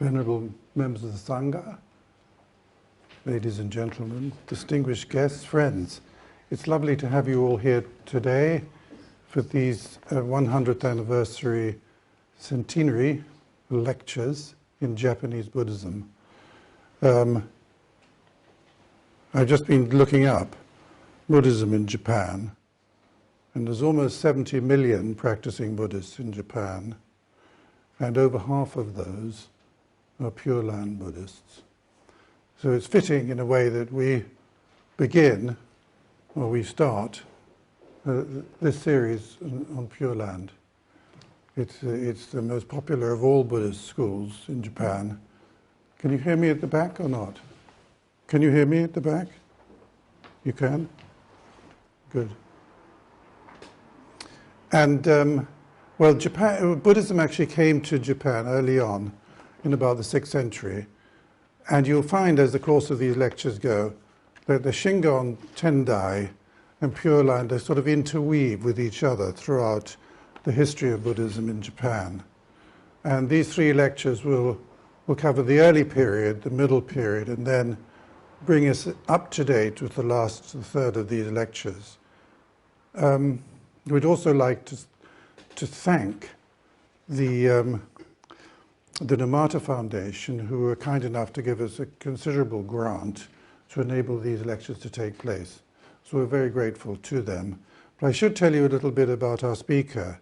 venerable members of the Sangha, ladies and gentlemen, distinguished guests, friends. It's lovely to have you all here today for these 100th anniversary centenary lectures in Japanese Buddhism. I've just been looking up Buddhism in Japan, and there's almost 70 million practicing Buddhists in Japan, and over half of those are Pure Land Buddhists. So it's fitting in a way that we begin, or we start, this series on Pure Land. It's the most popular of all Buddhist schools in Japan. Can you hear me at the back or not? Can you hear me at the back? You can? Good. And, well, Buddhism actually came to Japan early on, in about the 6th century. And you'll find, as the course of these lectures go, that the Shingon, Tendai, and Pure Land, they sort of interweave with each other throughout the history of Buddhism in Japan. And these 3 lectures will cover the early period, the middle period, and then bring us up to date with the last third of these lectures. We'd also like to thank the Numata Foundation, who were kind enough to give us a considerable grant to enable these lectures to take place. So we're very grateful to them. But I should tell you a little bit about our speaker.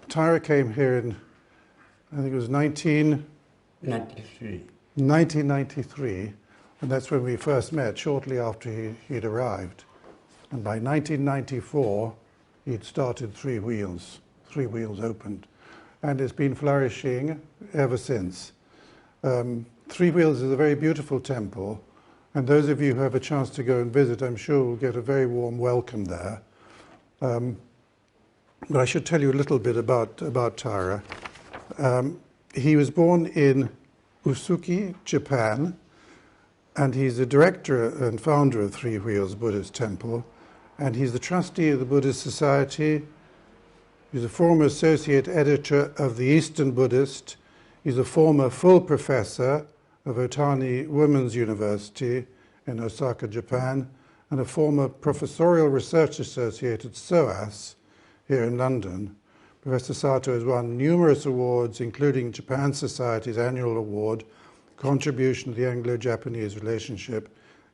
Taira came here in, I think it was 1993, and that's when we first met, shortly after he'd arrived. And by 1994, he'd started Three Wheels opened. And it's been flourishing ever since. Three Wheels is a very beautiful temple, and those of you who have a chance to go and visit, I'm sure will get a very warm welcome there. But I should tell you a little bit about Taira. He was born in Usuki, Japan, and he's the director and founder of Three Wheels Buddhist Temple, and he's the trustee of the Buddhist Society. He's a former associate editor of the Eastern Buddhist. He's a former full professor of Otani Women's University in Osaka, Japan, and a former professorial research associate at SOAS here in London. Professor Sato has won numerous awards, including Japan Society's annual award, Contribution to the Anglo-Japanese Relationship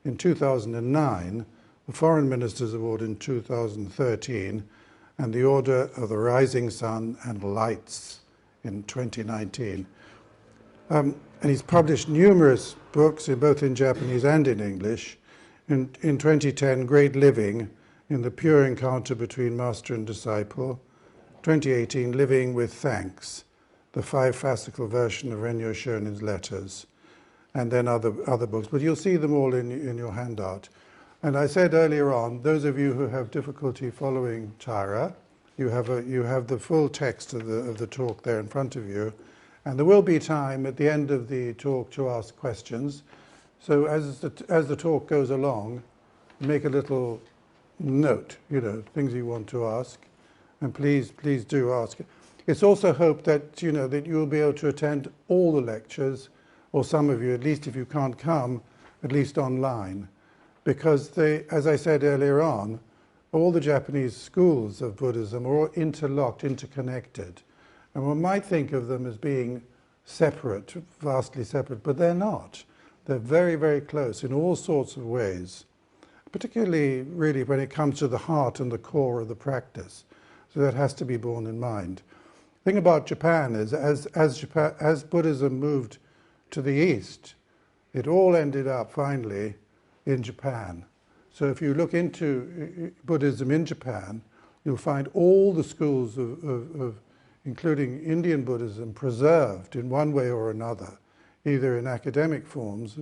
in 2009, the Foreign Minister's Award in 2013, and the Order of the Rising Sun and Lights in 2019. And he's published numerous books, both in Japanese and in English. In 2010, Great Living in the Pure Encounter Between Master and Disciple. 2018, Living with Thanks, the 5-fascicle version of Renyo Shonin's letters. And then other books. But you'll see them all in your handout. And I said earlier on, those of you who have difficulty following Taira, you have the full text of the talk there in front of you, and there will be time at the end of the talk to ask questions. So as the talk goes along, make a little note, things you want to ask, and please do ask. It's also hoped that that you'll be able to attend all the lectures, or some of you, at least if you can't come, at least online. Because as I said earlier on, all the Japanese schools of Buddhism are all interlocked, interconnected. And one might think of them as being separate, vastly separate, but they're not. They're very, very close in all sorts of ways, particularly really when it comes to the heart and the core of the practice. So that has to be borne in mind. The thing about Japan is, as Buddhism moved to the East, it all ended up finally in Japan. So if you look into Buddhism in Japan, you'll find all the schools of including Indian Buddhism, preserved in one way or another, either in academic forms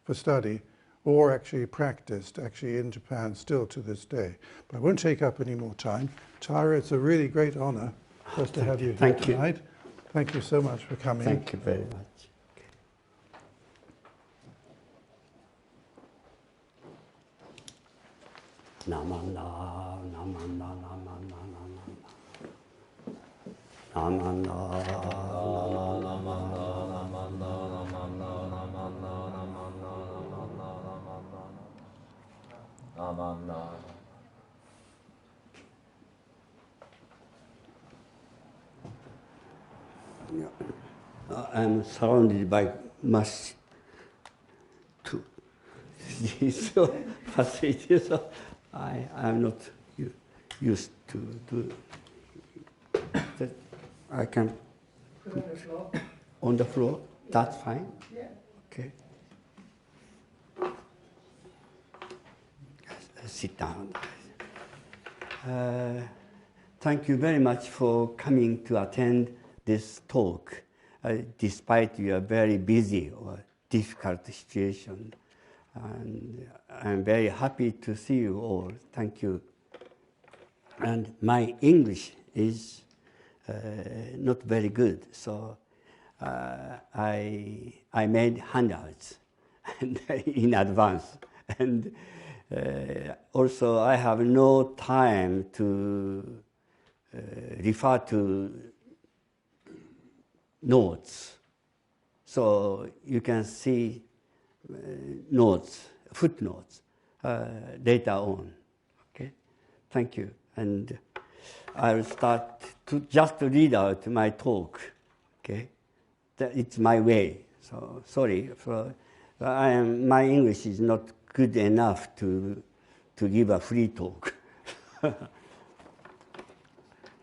for study or actually practiced in Japan still to this day. But I won't take up any more time. Taira, it's a really great honor for us to have you here tonight. Thank you so much for coming. Thank you very much. Namanda, namanda, namanda, namanda. Namanda, namanda, namanda. I'm surrounded by much so facility, so I'm not used to do that. I can put on the floor. That's fine. Yeah. Okay. Sit down. Thank you very much for coming to attend this talk, despite your very busy or difficult situation. And I'm very happy to see you all. Thank you. And my English is not very good, so I made handouts in advance. And also, I have no time to refer to notes. So you can see notes, footnotes, later on. Okay, thank you. And I'll start to just read out my talk. Okay, it's my way. So sorry for my English is not good enough to give a free talk.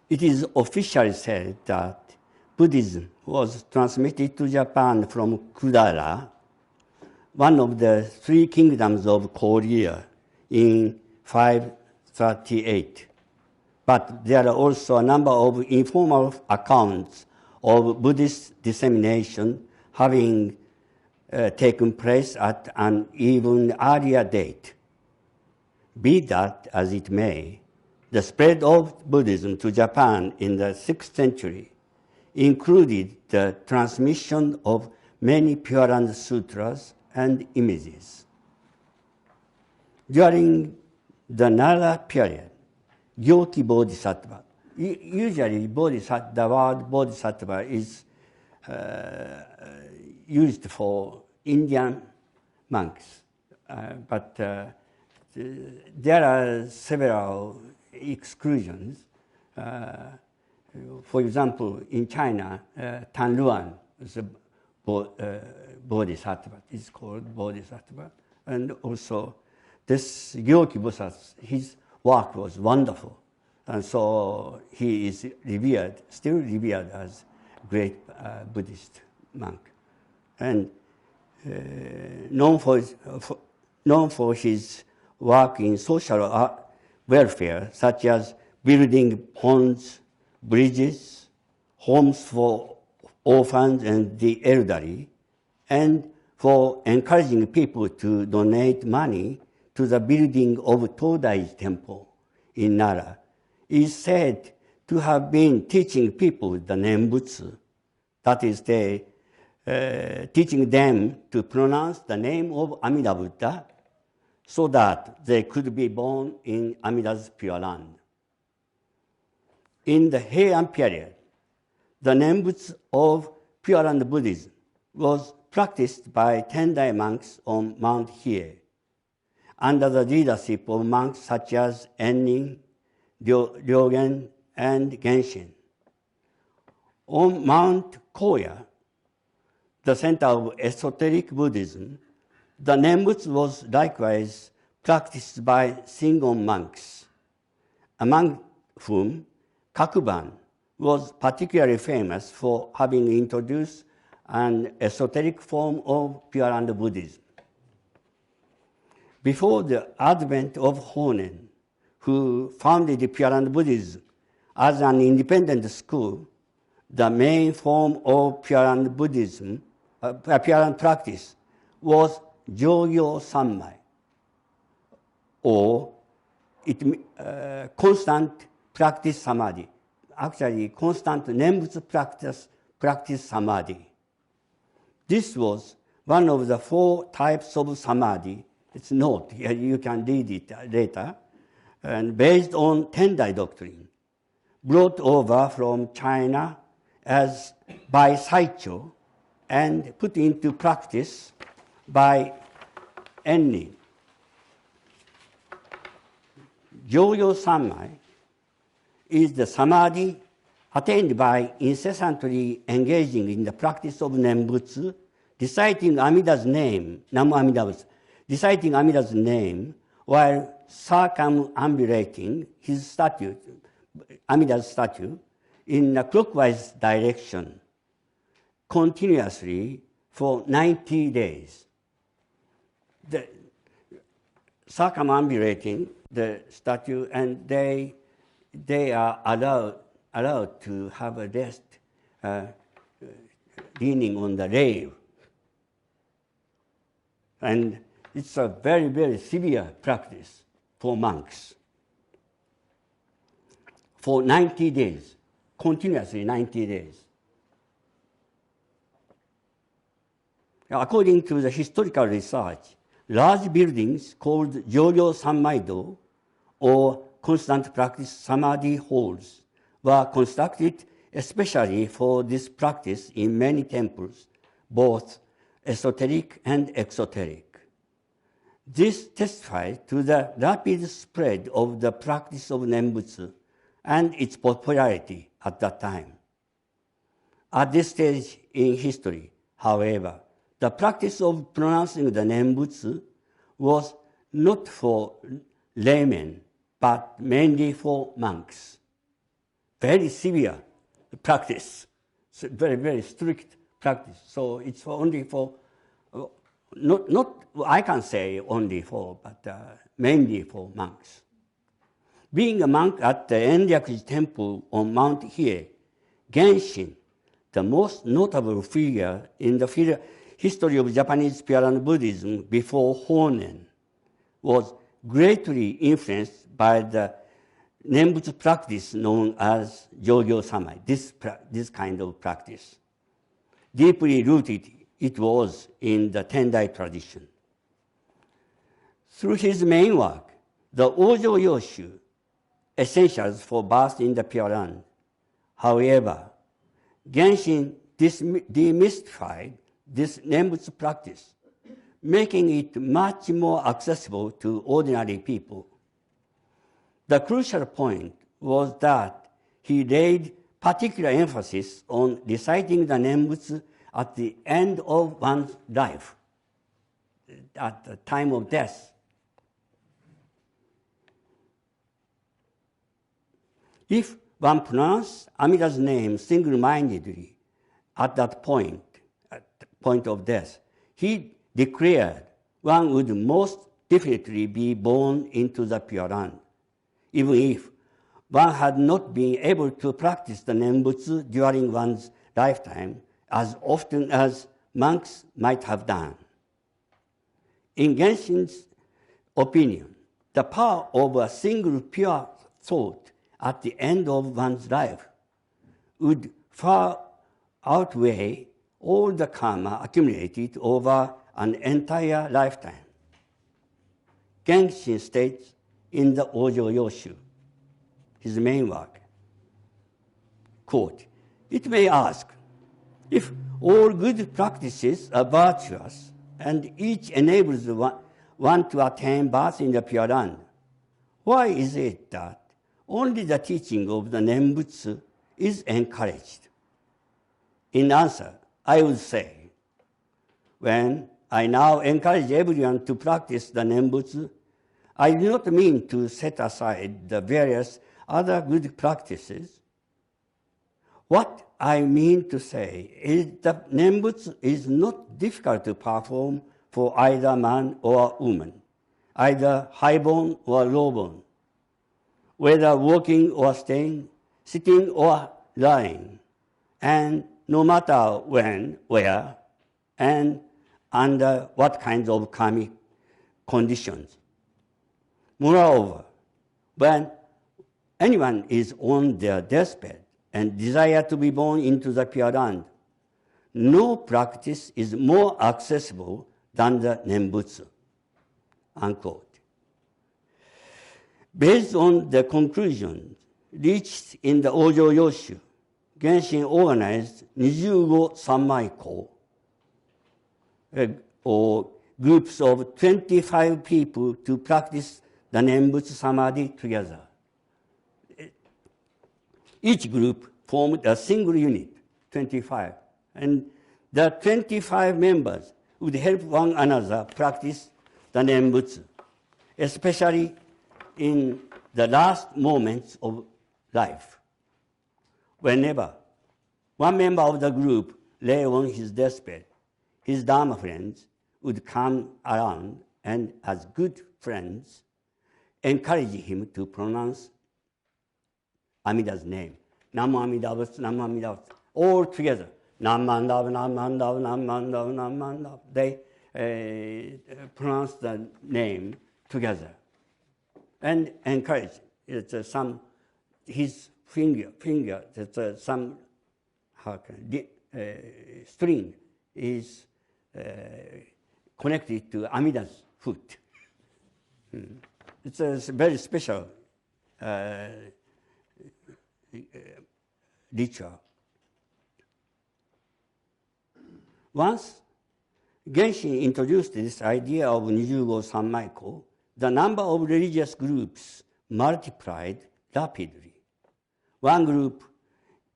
It is officially said that Buddhism was transmitted to Japan from Kudara, one of the three kingdoms of Korea, in 538. But there are also a number of informal accounts of Buddhist dissemination having taken place at an even earlier date. Be that as it may, the spread of Buddhism to Japan in the 6th century included the transmission of many Pure Land sutras and images. During the Nara period, Gyoki Bodhisattva, usually the word Bodhisattva is used for Indian monks, but there are several exclusions. For example, in China, Tannishō is a Bodhisattva. It's called Bodhisattva. And also, this Gyoki Bodhisattva, his work was wonderful. And so he is revered, still revered as great Buddhist monk. And known for his work in social welfare, such as building ponds, bridges, homes for orphans and the elderly, and for encouraging people to donate money to the building of Todai Temple in Nara, is said to have been teaching people the Nenbutsu, that is, teaching them to pronounce the name of Amida Buddha so that they could be born in Amida's Pure Land. In the Heian period, the Nenbutsu of Pure Land Buddhism was practiced by Tendai monks on Mount Hiei, under the leadership of monks such as Ennin, Ryogen, and Genshin. On Mount Koya, the center of esoteric Buddhism, the Nenbutsu was likewise practiced by Shingon monks, among whom Kakuban was particularly famous for having introduced an esoteric form of Pure Land Buddhism. Before the advent of Honen, who founded Pure Land Buddhism as an independent school, the main form of Pure Land Buddhism, Pure Land practice, was Jōgyo Sammai, or constant practice samadhi. Actually, constant Nenbutsu practice samadhi. This was one of the 4 types of samadhi. It's not, you can read it later, and based on Tendai doctrine, brought over from China by Saicho and put into practice by Ennin. Jōdo Sanmai is the samadhi attained by incessantly engaging in the practice of Nenbutsu, reciting Amida's name, Namu Amida, reciting Amida's name while circumambulating his statue, Amida's statue, in a clockwise direction, continuously for 90 days. The circumambulating the statue, and they are allowed to have a rest, leaning on the rail. And it's a very, very severe practice for monks. For 90 days, continuously 90 days. According to the historical research, large buildings called Jōdo Sanmai-do, or constant practice samadhi halls, were constructed especially for this practice in many temples, both esoteric and exoteric. This testifies to the rapid spread of the practice of Nenbutsu and its popularity at that time. At this stage in history, however, the practice of pronouncing the Nenbutsu was not for laymen, but mainly for monks. Very severe practice, very, very strict practice. So it's only for, not I can say only for, but mainly for monks. Being a monk at the Enryakuji temple on Mount Hiei, Genshin, the most notable figure in the history of Japanese Pure Land Buddhism before Honen, was greatly influenced by the Nenbutsu practice known as Jōdo Sanmai, this kind of practice. Deeply rooted it was in the Tendai tradition. Through his main work, the Ōjō Yōshū, Essentials for Birth in the Pure Land, however, Genshin demystified this Nenbutsu practice, making it much more accessible to ordinary people. The crucial point was that he laid particular emphasis on reciting the Nenbutsu at the end of one's life, at the time of death. If one pronounced Amida's name single-mindedly at that point, of death, he declared one would most definitely be born into the Pure Land, even if one had not been able to practice the Nenbutsu during one's lifetime as often as monks might have done. In Genshin's opinion, the power of a single pure thought at the end of one's life would far outweigh all the karma accumulated over an entire lifetime. Genshin states in the Ōjō Yōshū, his main work, quote, "It may ask, if all good practices are virtuous and each enables one to attain birth in the Pure Land, why is it that only the teaching of the Nenbutsu is encouraged?" In answer, I would say, when I now encourage everyone to practice the Nenbutsu, I do not mean to set aside the various other good practices. What I mean to say is that Nenbutsu is not difficult to perform for either man or woman, either high-born or low-born, whether walking or staying, sitting or lying, and no matter when, where, and under what kinds of karmic conditions. Moreover, when anyone is on their deathbed and desire to be born into the Pure Land, no practice is more accessible than the Nenbutsu, unquote. Based on the conclusions reached in the Ōjō Yōshū, Genshin organized Nijugo Sanmai-ko, or groups of 25 people to practice the Nenbutsu Samadhi together. Each group formed a single unit, 25. And the 25 members would help one another practice the Nenbutsu, especially in the last moments of life. Whenever one member of the group lay on his deathbed, his Dharma friends would come around and, as good friends, encourage him to pronounce Amida's name. Namo Amida Butsu, Namo Amida Butsu, all together. Nam Mandav, Nam Mandav, Nam Mandav, Nam Mandav. They pronounce the name together and encourage. It's his finger, it's some, string is connected to Amida's foot. It's a very special ritual. Once Genshin introduced this idea of Nijugo Sanmaiko, the number of religious groups multiplied rapidly. One group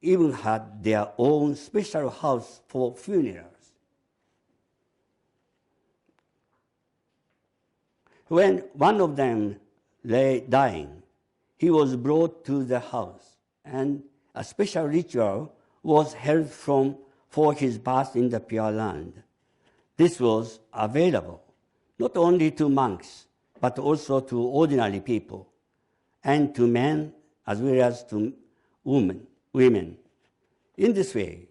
even had their own special house for funerals. When one of them lay dying, he was brought to the house, and a special ritual was held for his birth in the Pure Land. This was available not only to monks, but also to ordinary people, and to men as well as to women. In this way,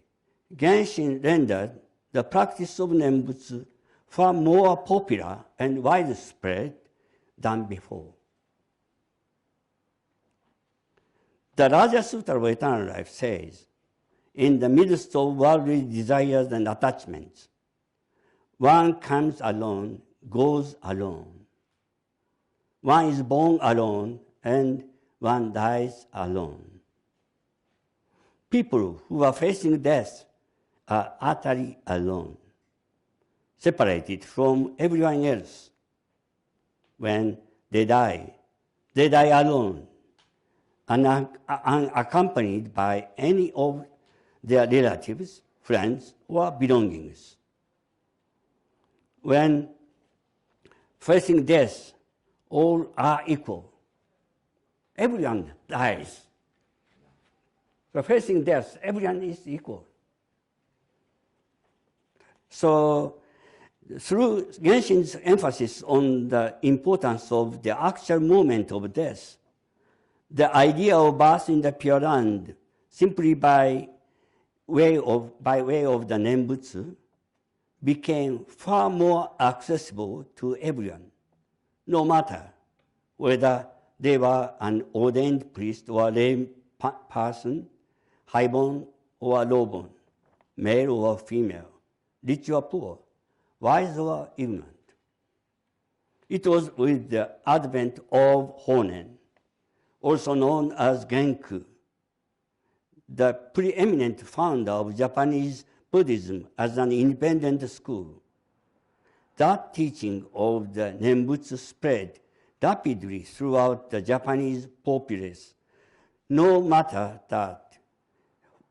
Genshin rendered the practice of Nenbutsu far more popular and widespread than before. The Raja Sutra of Eternal Life says, in the midst of worldly desires and attachments, one comes alone, goes alone. One is born alone, and one dies alone. People who are facing death are utterly alone, separated from everyone else. When they die alone, unaccompanied by any of their relatives, friends, or belongings. When facing death, all are equal. Everyone dies. So facing death, everyone is equal. So through Genshin's emphasis on the importance of the actual moment of death, the idea of birth in the Pure Land, simply by way of the Nenbutsu, became far more accessible to everyone, no matter whether they were an ordained priest or lay person, high-born or low-born, male or female, rich or poor, wise or ignorant. It was with the advent of Honen, also known as Genku, the preeminent founder of Japanese Buddhism as an independent school. That teaching of the Nenbutsu spread rapidly throughout the Japanese populace, no matter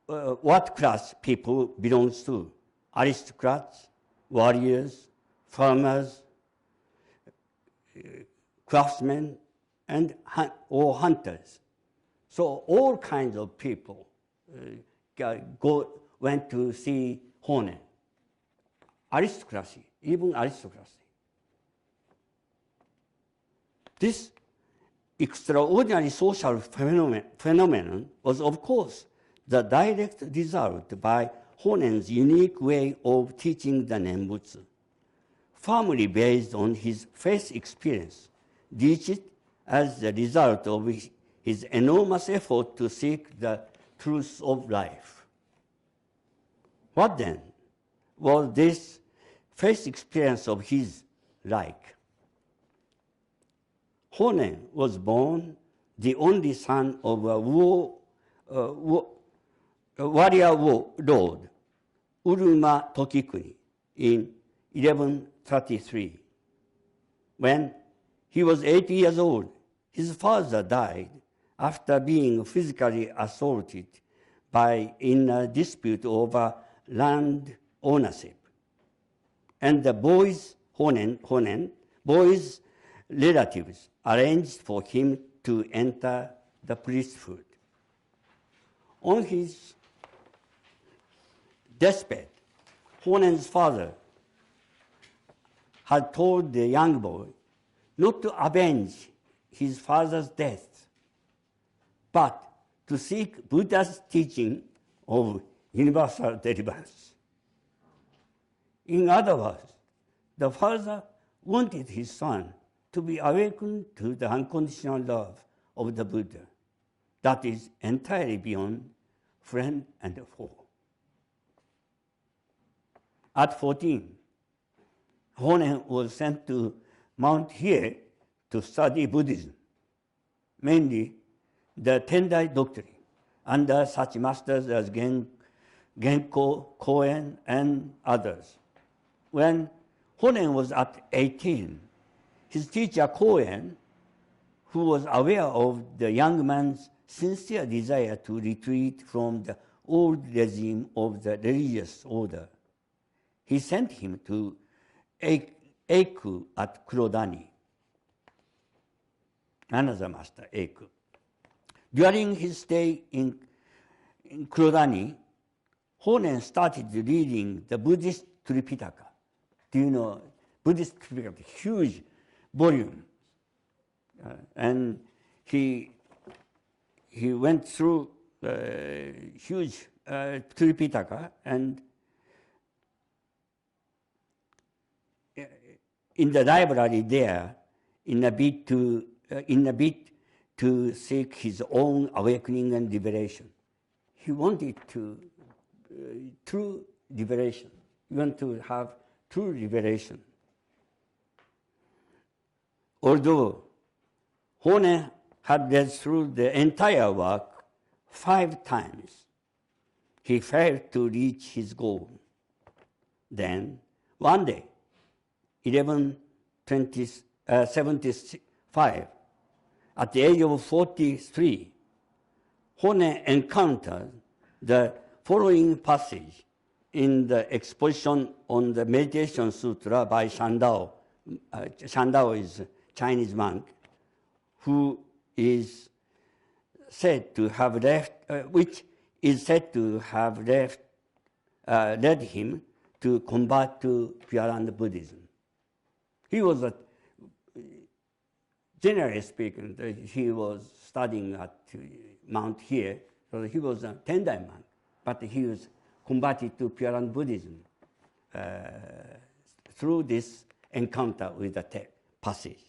what class people belong to, aristocrats, warriors, farmers, craftsmen, or hunters. So all kinds of people went to see Honen. Aristocracy, even aristocracy. This extraordinary social phenomenon was, of course, the direct result by Honen's unique way of teaching the Nenbutsu, firmly based on his faith experience, reached as the result of his enormous effort to seek the truth of life. What then was this faith experience of his like? Honen was born the only son of a warrior lord, Uruma Tokikuni, in 1133. When He was 80 years old. His father died after being physically assaulted in a dispute over land ownership. And the boy's relatives arranged for him to enter the priesthood. On his deathbed, Honen's father had told the young boy not to avenge his father's death, but to seek Buddha's teaching of universal deliverance. In other words, the father wanted his son to be awakened to the unconditional love of the Buddha that is entirely beyond friend and foe. At 14, Honen was sent to Mount Hiei to study Buddhism, mainly the Tendai doctrine, under such masters as Genko, Koen, and others. When Honen was at 18, his teacher Koen, who was aware of the young man's sincere desire to retreat from the old regime of the religious order, he sent him to Eiku at Kurodani, another master, Eiku. During his stay in Kurodani, Honen started reading the Buddhist Tripitaka. Do you know Buddhist Tripitaka? Huge volume. And he went through huge Tripitaka, and in the library there, in a bid to seek his own awakening and liberation. He wanted true liberation. He wanted to have true liberation. Although Honen had read through the entire work 5 times, he failed to reach his goal. Then, one day, 1175, at the age of 43, Honen encountered the following passage in the exposition on the Meditation Sutra by Shandao. Shandao is a Chinese monk who is said to have left, which is said to have led him to convert to Pure Land Buddhism. He was generally speaking, he was studying at Mount Hiei, so he was a Tendai monk, but he was converted to Pure Land Buddhism through this encounter with the passage.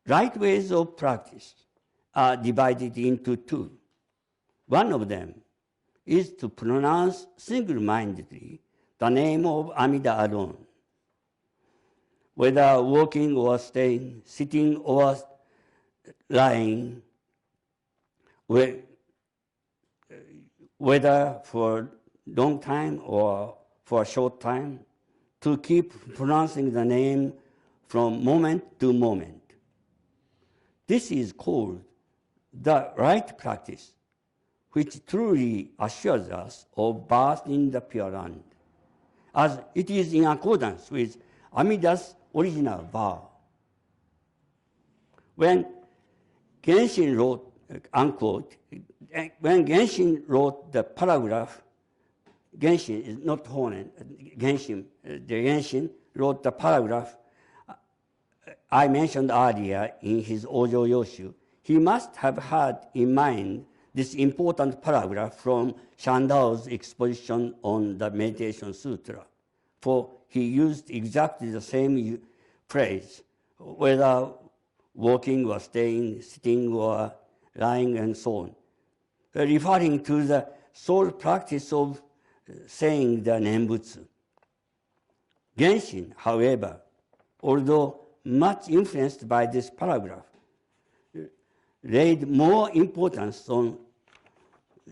Right ways of practice are divided into 2. One of them is to pronounce single-mindedly the name of Amida alone, whether walking or staying, sitting or lying, whether for a long time or for a short time, to keep pronouncing the name from moment to moment. This is called the right practice, which truly assures us of birth in the Pure Land, as it is in accordance with Amida's original vow. When Genshin wrote, unquote, when Genshin wrote the paragraph, Genshin is not Honen, Genshin wrote the paragraph I mentioned earlier in his Ojo Yoshu. He must have had in mind this important paragraph from Shandao's exposition on the Meditation Sutra, for he used exactly the same phrase, whether walking or staying, sitting or lying, and so on, referring to the sole practice of saying the Nenbutsu. Genshin, however, although much influenced by this paragraph, laid more importance on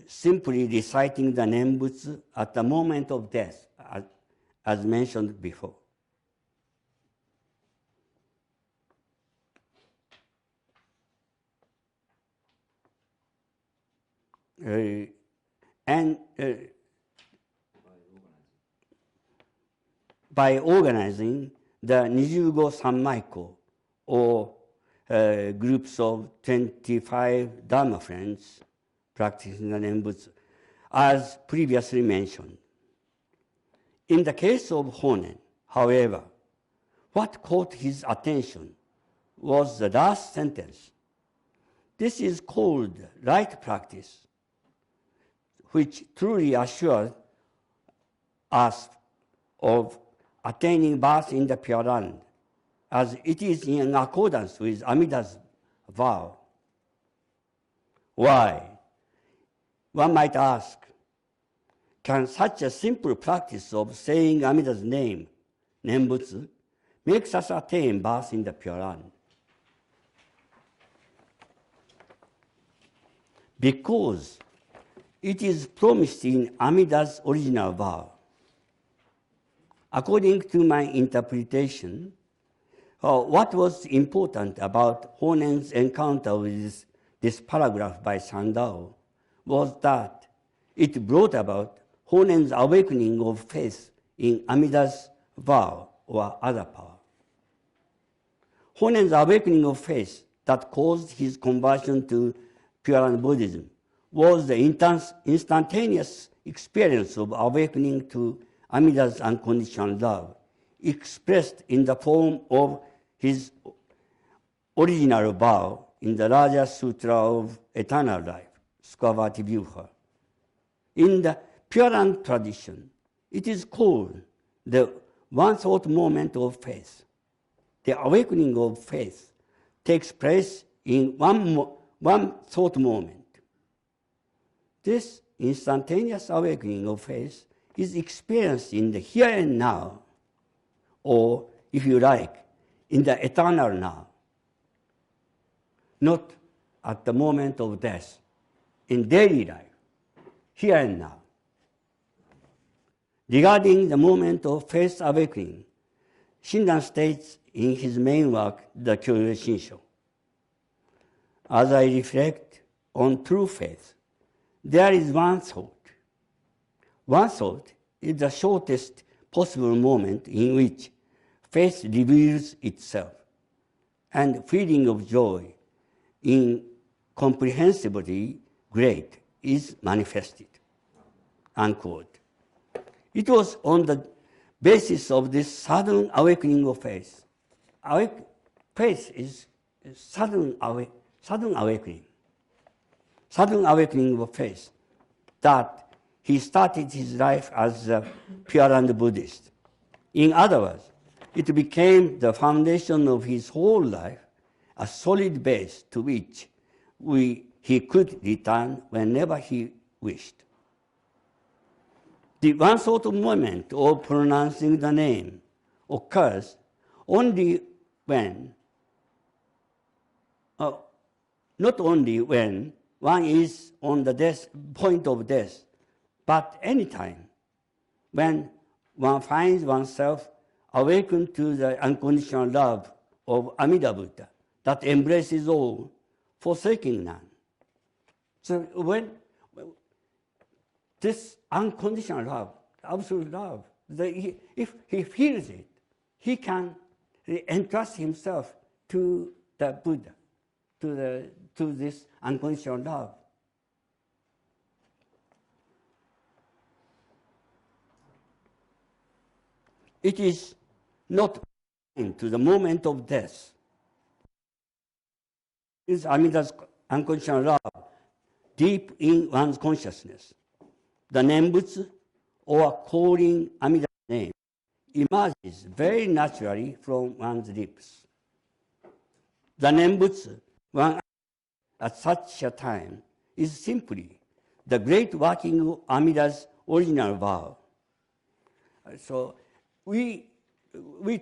simply reciting the Nenbutsu at the moment of death, as mentioned before. by organizing the Nijugo Sanmaiko, or groups of 25 Dharma friends practicing the Nenbutsu, as previously mentioned. In the case of Honen, however, what caught his attention was the last sentence. This is called right practice, which truly assured us of attaining birth in the Pure Land, as it is in accordance with Amida's vow. Why? One might ask, can such a simple practice of saying Amida's name, Nenbutsu, make us attain birth in the Pure Land? Because it is promised in Amida's original vow. According to my interpretation, what was important about Honen's encounter with this paragraph by Sandao was that it brought about Honen's awakening of faith in Amida's vow or other power. Honen's awakening of faith that caused his conversion to Pure Land Buddhism was the instantaneous experience of awakening to Amida's unconditional love, expressed in the form of his original vow in the Raja Sutra of Eternal Life, Sukhavati Vyuha. In the Pure Land tradition, it is called the one-thought moment of faith. The awakening of faith takes place in one thought moment. This instantaneous awakening of faith is experienced in the here and now, or, if you like, in the eternal now, not at the moment of death, in daily life, here and now. Regarding the moment of faith awakening, Shinran states in his main work, the Jōdo Shinshū, as I reflect on true faith, there is one thought. One thought is the shortest possible moment in which faith reveals itself, and feeling of joy, incomprehensibly great, is manifested. Unquote. It was on the basis of this sudden awakening of faith. Faith is sudden awakening of faith, that he started his life as a Pure Land Buddhist. In other words, it became the foundation of his whole life, a solid base to which he could return whenever he wished. The one thought moment of pronouncing the name occurs only when, not only when one is on the point of death, but any time when one finds oneself awakened to the unconditional love of Amida Buddha that embraces all, forsaking none. So when this unconditional love, absolute love, if he feels it, he can entrust himself to the Buddha, to this unconditional love. It is not to the moment of death. It is Amida's unconditional love deep in one's consciousness. The Nenbutsu, or calling Amida's name, emerges very naturally from one's lips. The Nenbutsu, one at such a time, is simply the great working of Amida's original vow. So we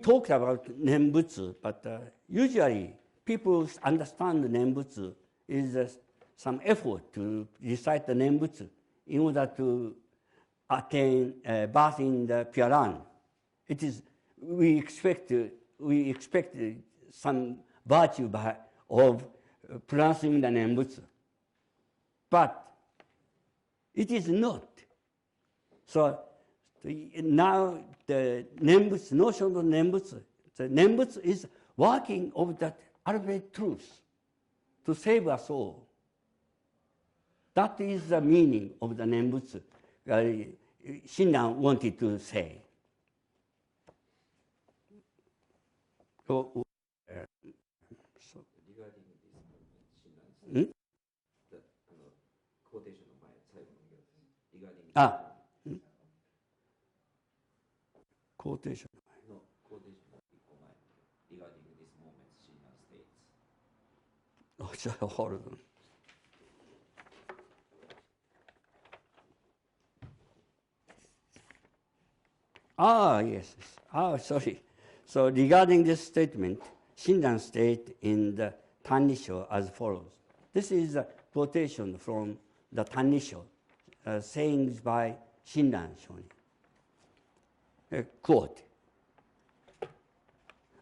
talked about Nenbutsu, but usually people understand Nenbutsu is some effort to recite the Nenbutsu in order to attain birth in the Pure Land. It is we expect some virtue of pronouncing the Nenbutsu. But It is not. So now the Nenbutsu, notion of Nenbutsu, the Nenbutsu is working of that ultimate truth to save us all. That is the meaning of the Nenbutsu Shinran wanted to say. So, regarding this Shinran, the quotation of my regarding quotation. No, quotation regarding this moment Shinran states. Oh, just hold on. Yes. Sorry. So regarding this statement, Shinran state in the Tannishō as follows. This is a quotation from the Tannishō, sayings by Shinran Shonin. Quote,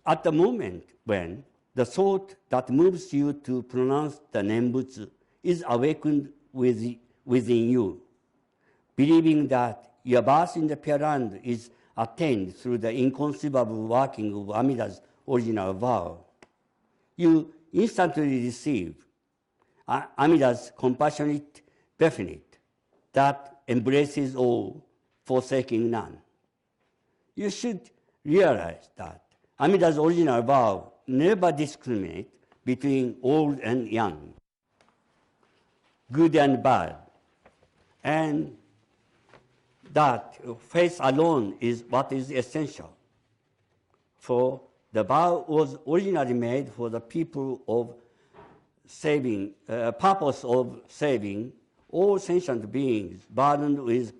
at the moment when the thought that moves you to pronounce the Nenbutsu is awakened within you, believing that your birth in the Pure Land is attained through the inconceivable working of Amida's original vow, you instantly receive Amida's compassionate definite that embraces all, forsaking none. You should realize that Amida's original vow never discriminates between old and young, good and bad, and that faith alone is what is essential. For the vow was originally made for the people of saving, purpose of saving all sentient beings burdened with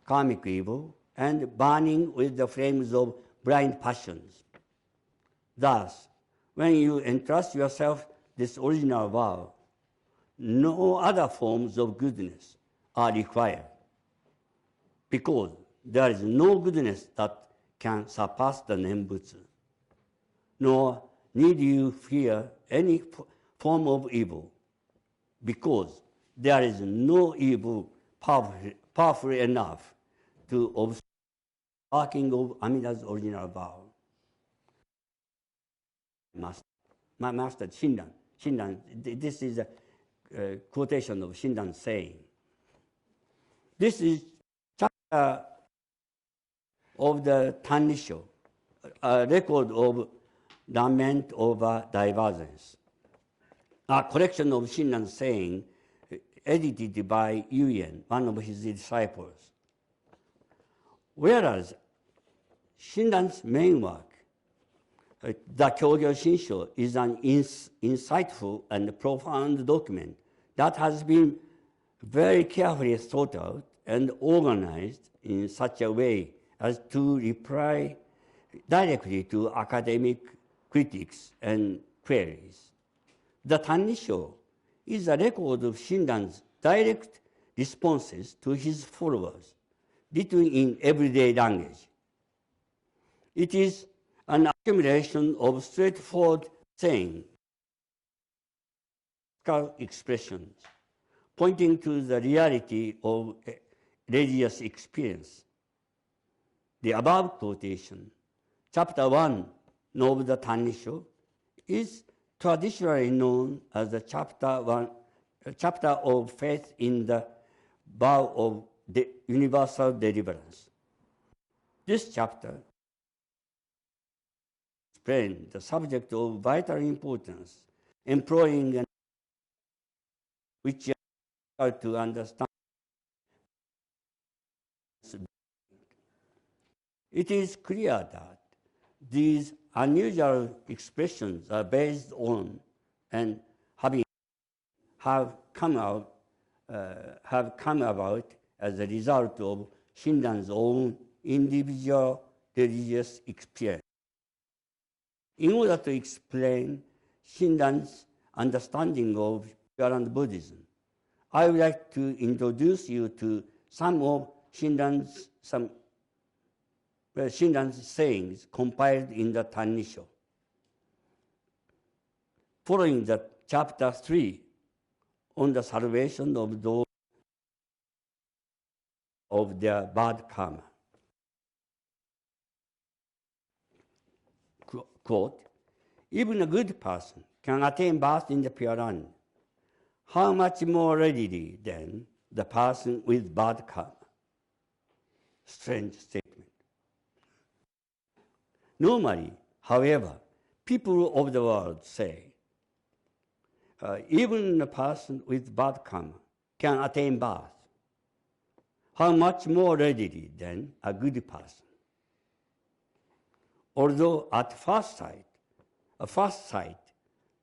karmic evil and burning with the flames of blind passions. Thus, when you entrust yourself this original vow, no other forms of goodness are required, because there is no goodness that can surpass the Nenbutsu, nor need you fear any form of evil, because there is no evil powerful enough to obstruct the working of Amida's original vow. My master Shinran, this is a quotation of Shinran saying. This is chapter of the Tannishō, a record of lament over divergence, a collection of Shinran saying edited by Yuyen, one of his disciples. Whereas Shinran's main work, the Jōdo Shinshū, is an insightful and profound document that has been very carefully thought out and organized in such a way as to reply directly to academic critics and queries. The Tannishō is a record of Shinran's direct responses to his followers, written in everyday language. It is an accumulation of straightforward saying, expressions, pointing to the reality of religious experience. The above quotation, chapter 1 of the Tannishō, is traditionally known as the chapter of faith in the vow of the universal deliverance. This chapter explains the subject of vital importance, employing an which are to understand. It is clear that these unusual expressions are based on and have come about as a result of Shinran's own individual religious experience. In order to explain Shinran's understanding of Pure Land Buddhism, I would like to introduce you to some of Shinran's sayings compiled in the Tannishō. Following the chapter 3 on the salvation of those of their bad karma. Quote, even a good person can attain birth in the Pure Land. How much more readily then the person with bad karma? Strange statement. Normally, however, people of the world say, even a person with bad karma can attain birth. How much more readily than a good person? Although at first sight,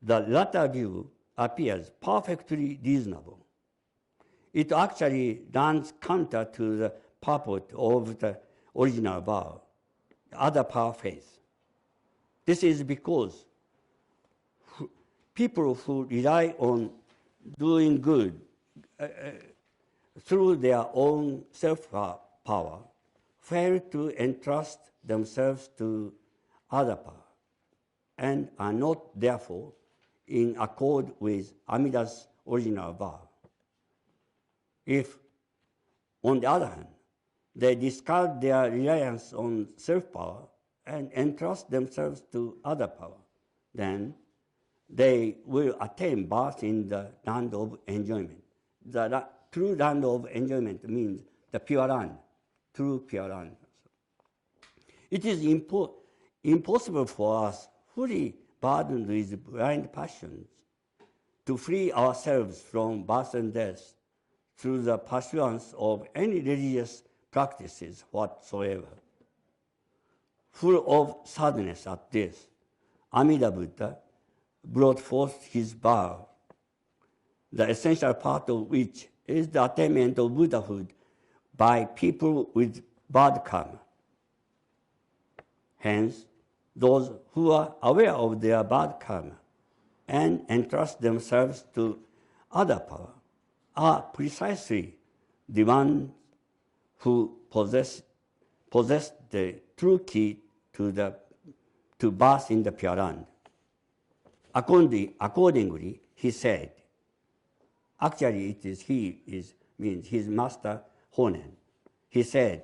the latter view appears perfectly reasonable, it actually runs counter to the purport of the original vow, the other paraphrase. This is because people who rely on doing good through their own self-power fail to entrust themselves to other power and are not therefore in accord with Amida's original vow. If, on the other hand, they discard their reliance on self-power and entrust themselves to other power, then they will attain birth in the land of enjoyment. The true land of enjoyment means the Pure Land, true Pure Land. It is impossible for us, fully burdened with blind passions, to free ourselves from birth and death through the pursuance of any religious practices whatsoever. Full of sadness at this, Amida Buddha brought forth his vow, the essential part of which is the attainment of Buddhahood by people with bad karma. Hence, those who are aware of their bad karma and entrust themselves to other power are precisely the ones who possess the true key to birth in the Pure Land. Accordingly, he said, actually it is means his master Honen. He said,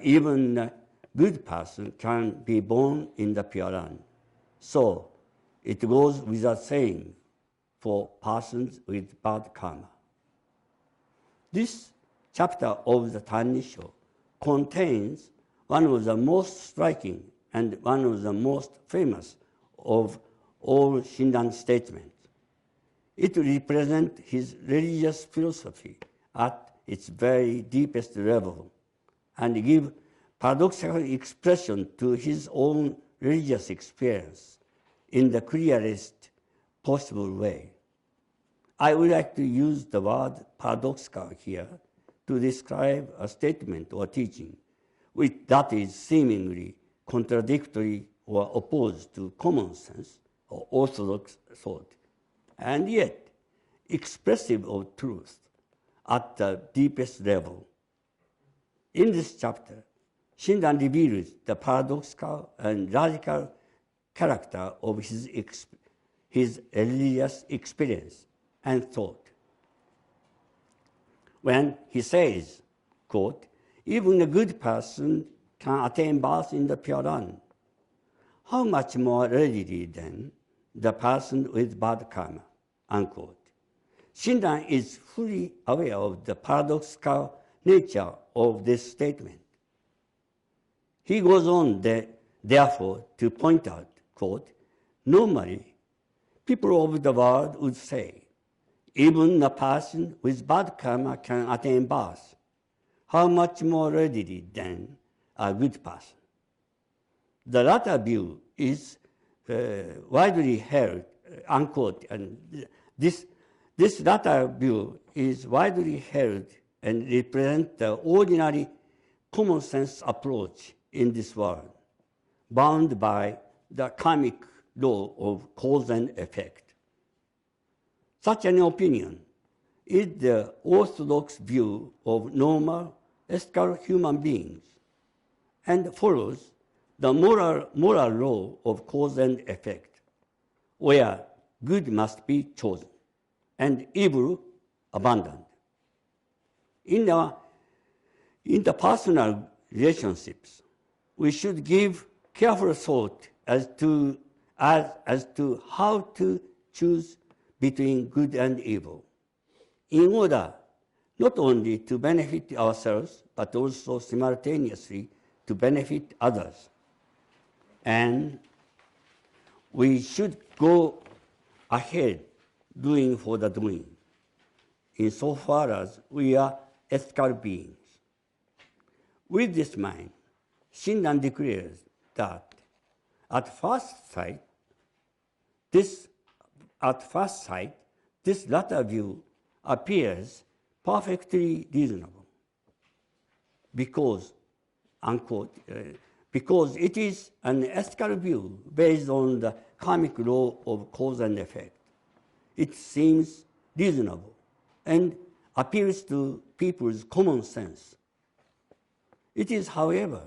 even a good person can be born in the Pure Land. So it goes without saying for persons with bad karma. This chapter of the Tannishō contains one of the most striking and one of the most famous of all Shinran statements. It represents his religious philosophy at its very deepest level and gives paradoxical expression to his own religious experience in the clearest possible way. I would like to use the word paradoxical here to describe a statement or teaching that is seemingly contradictory or opposed to common sense or orthodox thought, and yet expressive of truth at the deepest level. In this chapter, Shinran reveals the paradoxical and radical character of his religious experience and thought. When he says, quote, even a good person can attain birth in the Pure Land, how much more readily then the person with bad karma, unquote. Shinran is fully aware of the paradoxical nature of this statement. He goes on, therefore, to point out, quote, normally, people of the world would say, even a person with bad karma can attain birth. How much more readily than a good person? The latter view is widely held, unquote, and this latter view is widely held and represents the ordinary common sense approach in this world, bound by the karmic law of cause and effect. Such an opinion is the orthodox view of normal, ethical human beings and follows the moral law of cause and effect, where good must be chosen and evil abandoned. In our interpersonal relationships, we should give careful thought as to how to choose between good and evil, in order not only to benefit ourselves, but also simultaneously to benefit others. And we should go ahead doing for the doing, insofar as we are ethical beings. With this mind, Shinran declares that at first sight, this latter view appears perfectly reasonable, because, unquote, because it is an ethical view based on the karmic law of cause and effect. It seems reasonable and appeals to people's common sense. It is, however,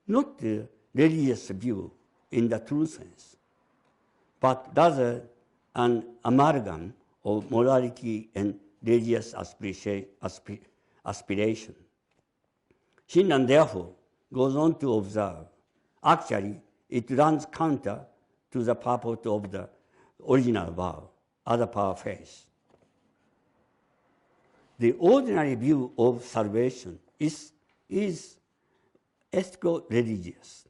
not the religious view in the true sense, but rather an amalgam of morality and religious aspiration. Shinran therefore goes on to observe, actually it runs counter to the purport of the original vow, other power faith. The ordinary view of salvation is ethico-religious.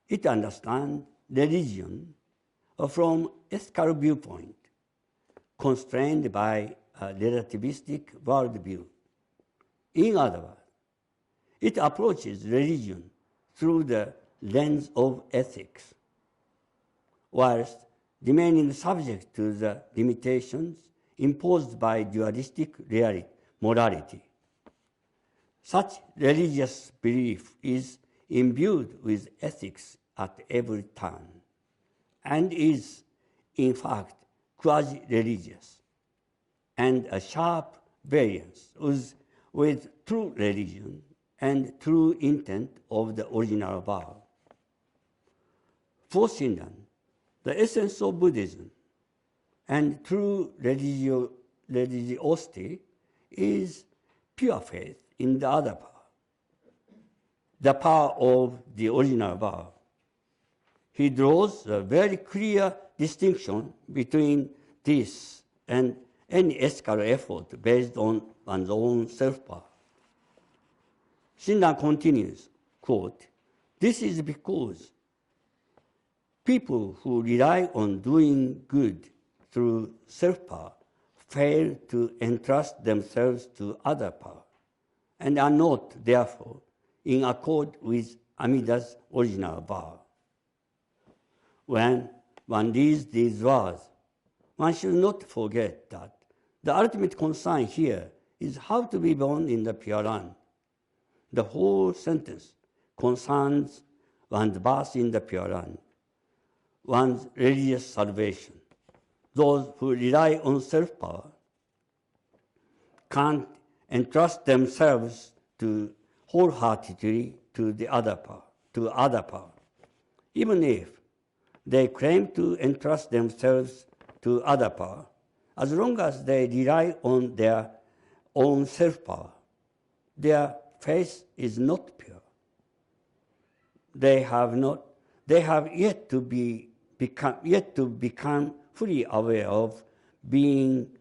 It understands religion from ethical viewpoint, constrained by a relativistic worldview. In other words, it approaches religion through the lens of ethics, whilst remaining subject to the limitations imposed by dualistic morality. Such religious belief is imbued with ethics at every turn, and is, in fact, quasi-religious, and a sharp variance with true religion and true intent of the original vow. For Shinran, the essence of Buddhism and true religiosity is pure faith in the other power, the power of the original vow. He draws a very clear distinction between this and any ethical effort based on one's own self-power. Shinran continues, quote, "This is because people who rely on doing good through self-power fail to entrust themselves to other power, and are not, therefore, in accord with Amida's original vow." When one reads these words, one should not forget that the ultimate concern here is how to be born in the Pure Land. The whole sentence concerns one's birth in the Pure Land, one's religious salvation. Those who rely on self-power can't entrust themselves wholeheartedly to other power, even if they claim to entrust themselves to other power. As long as they rely on their own self-power, their faith is not pure. They have yet to become fully aware of being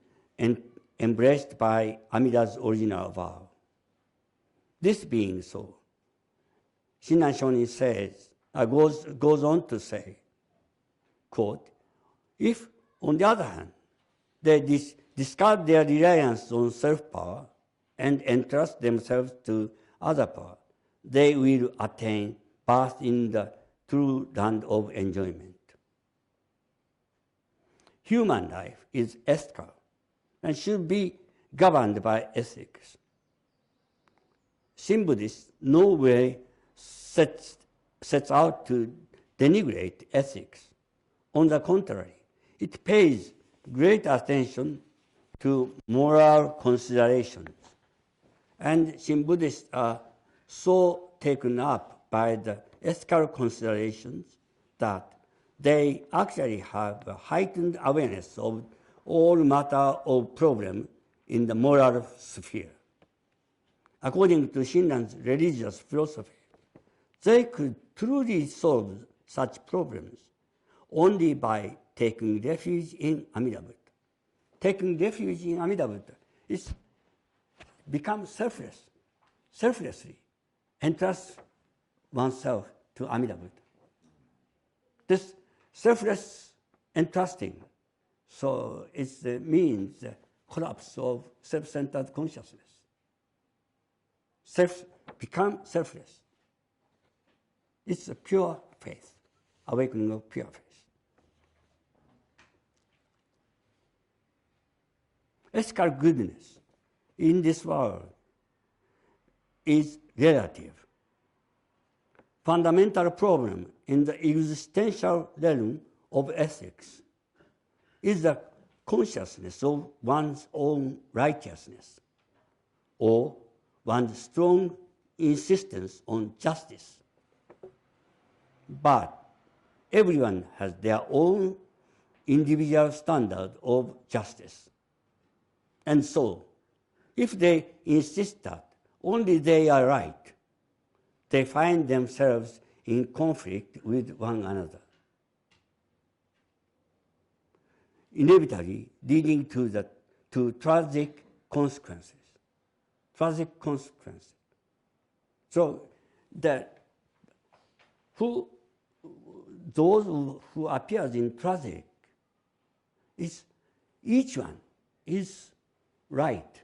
embraced by Amida's original vow. This being so, Shinran Shonin goes on to say, quote, "If, on the other hand, they discard their reliance on self-power and entrust themselves to other power, they will attain birth in the true land of enjoyment." Human life is ethical and should be governed by ethics. Shin Buddhists no way sets out to denigrate ethics. On the contrary, it pays great attention to moral considerations. And Shin Buddhists are so taken up by the ethical considerations that they actually have a heightened awareness of all matter of problem in the moral sphere. according to Shinran's religious philosophy, they could truly solve such problems only by taking refuge in Amida Buddha. Taking refuge in Amida Buddha is become selflessly entrust oneself to Amida Buddha. This selfless entrusting, so it means the collapse of self-centered consciousness. Become selfless. It's a pure faith, awakening of pure faith. Ethical goodness in this world is relative. Fundamental problem in the existential realm of ethics is the consciousness of one's own righteousness or one's strong insistence on justice. But everyone has their own individual standard of justice. And so, if they insist that only they are right, they find themselves in conflict with one another, inevitably leading to tragic consequences. So those who appears in tragic, each one is right.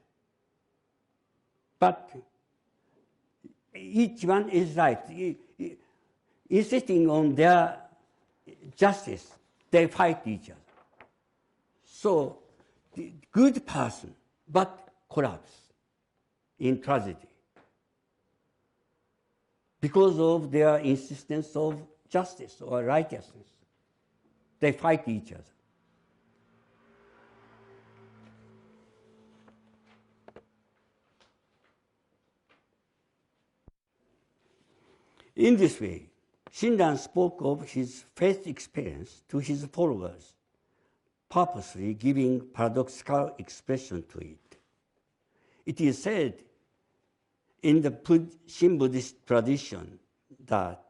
But each one is right. Insisting on their justice, they fight each other. So, the good person, but collapse in tragedy because of their insistence of justice or righteousness. They fight each other. In this way, Shinran spoke of his faith experience to his followers, purposely giving paradoxical expression to it. It is said in the Shin Buddhist tradition that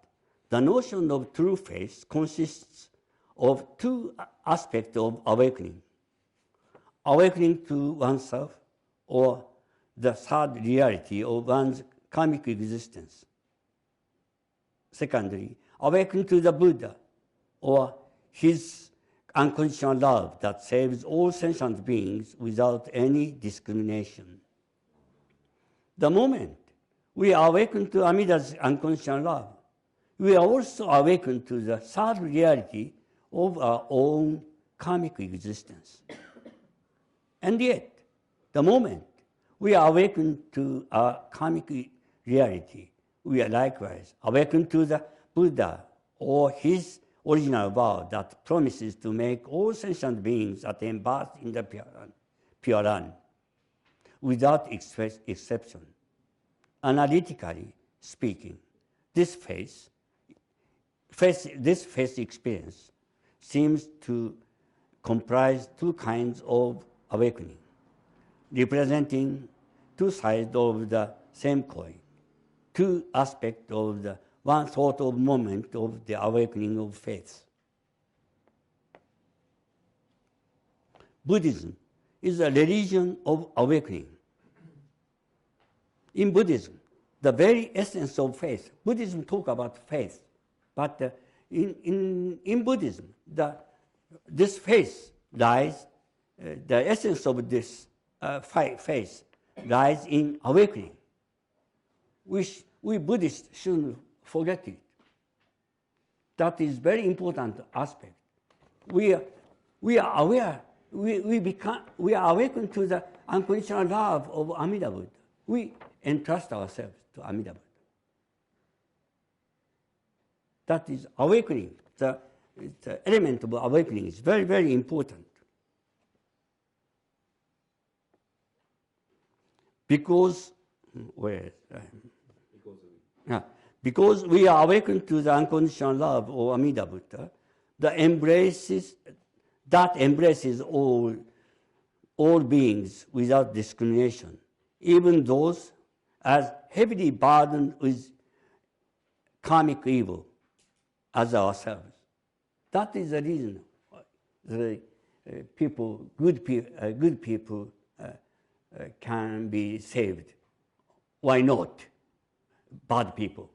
the notion of true faith consists of two aspects of awakening: awakening to oneself, or the third reality of one's karmic existence. Secondly, awakening to the Buddha, or his unconditional love that saves all sentient beings without any discrimination. The moment we awaken to Amida's unconditional love, we are also awakened to the third reality of our own karmic existence. And yet, the moment we are awakened to our karmic reality, we are likewise awakened to the Buddha or his original vow that promises to make all sentient beings attain birth in the Pure Land, without exception. Analytically speaking, this faith experience seems to comprise two kinds of awakening, representing two sides of the same coin, two aspects of the one sort of moment of the awakening of faith. Buddhism is a religion of awakening. In Buddhism, the very essence of faith, Buddhism talks about faith, but in Buddhism, this faith lies, the essence of this faith lies in awakening, which we Buddhists shouldn't forget it. That is very important aspect. We are aware, we are awakened to the unconditional love of Amida Buddha. We entrust ourselves to Amida Buddha. That is awakening. The element of awakening is very, very important. Because we are awakened to the unconditional love of Amida Buddha, that embraces all beings without discrimination, even those as heavily burdened with karmic evil as ourselves. That is the reason the good people can be saved. Why not bad people?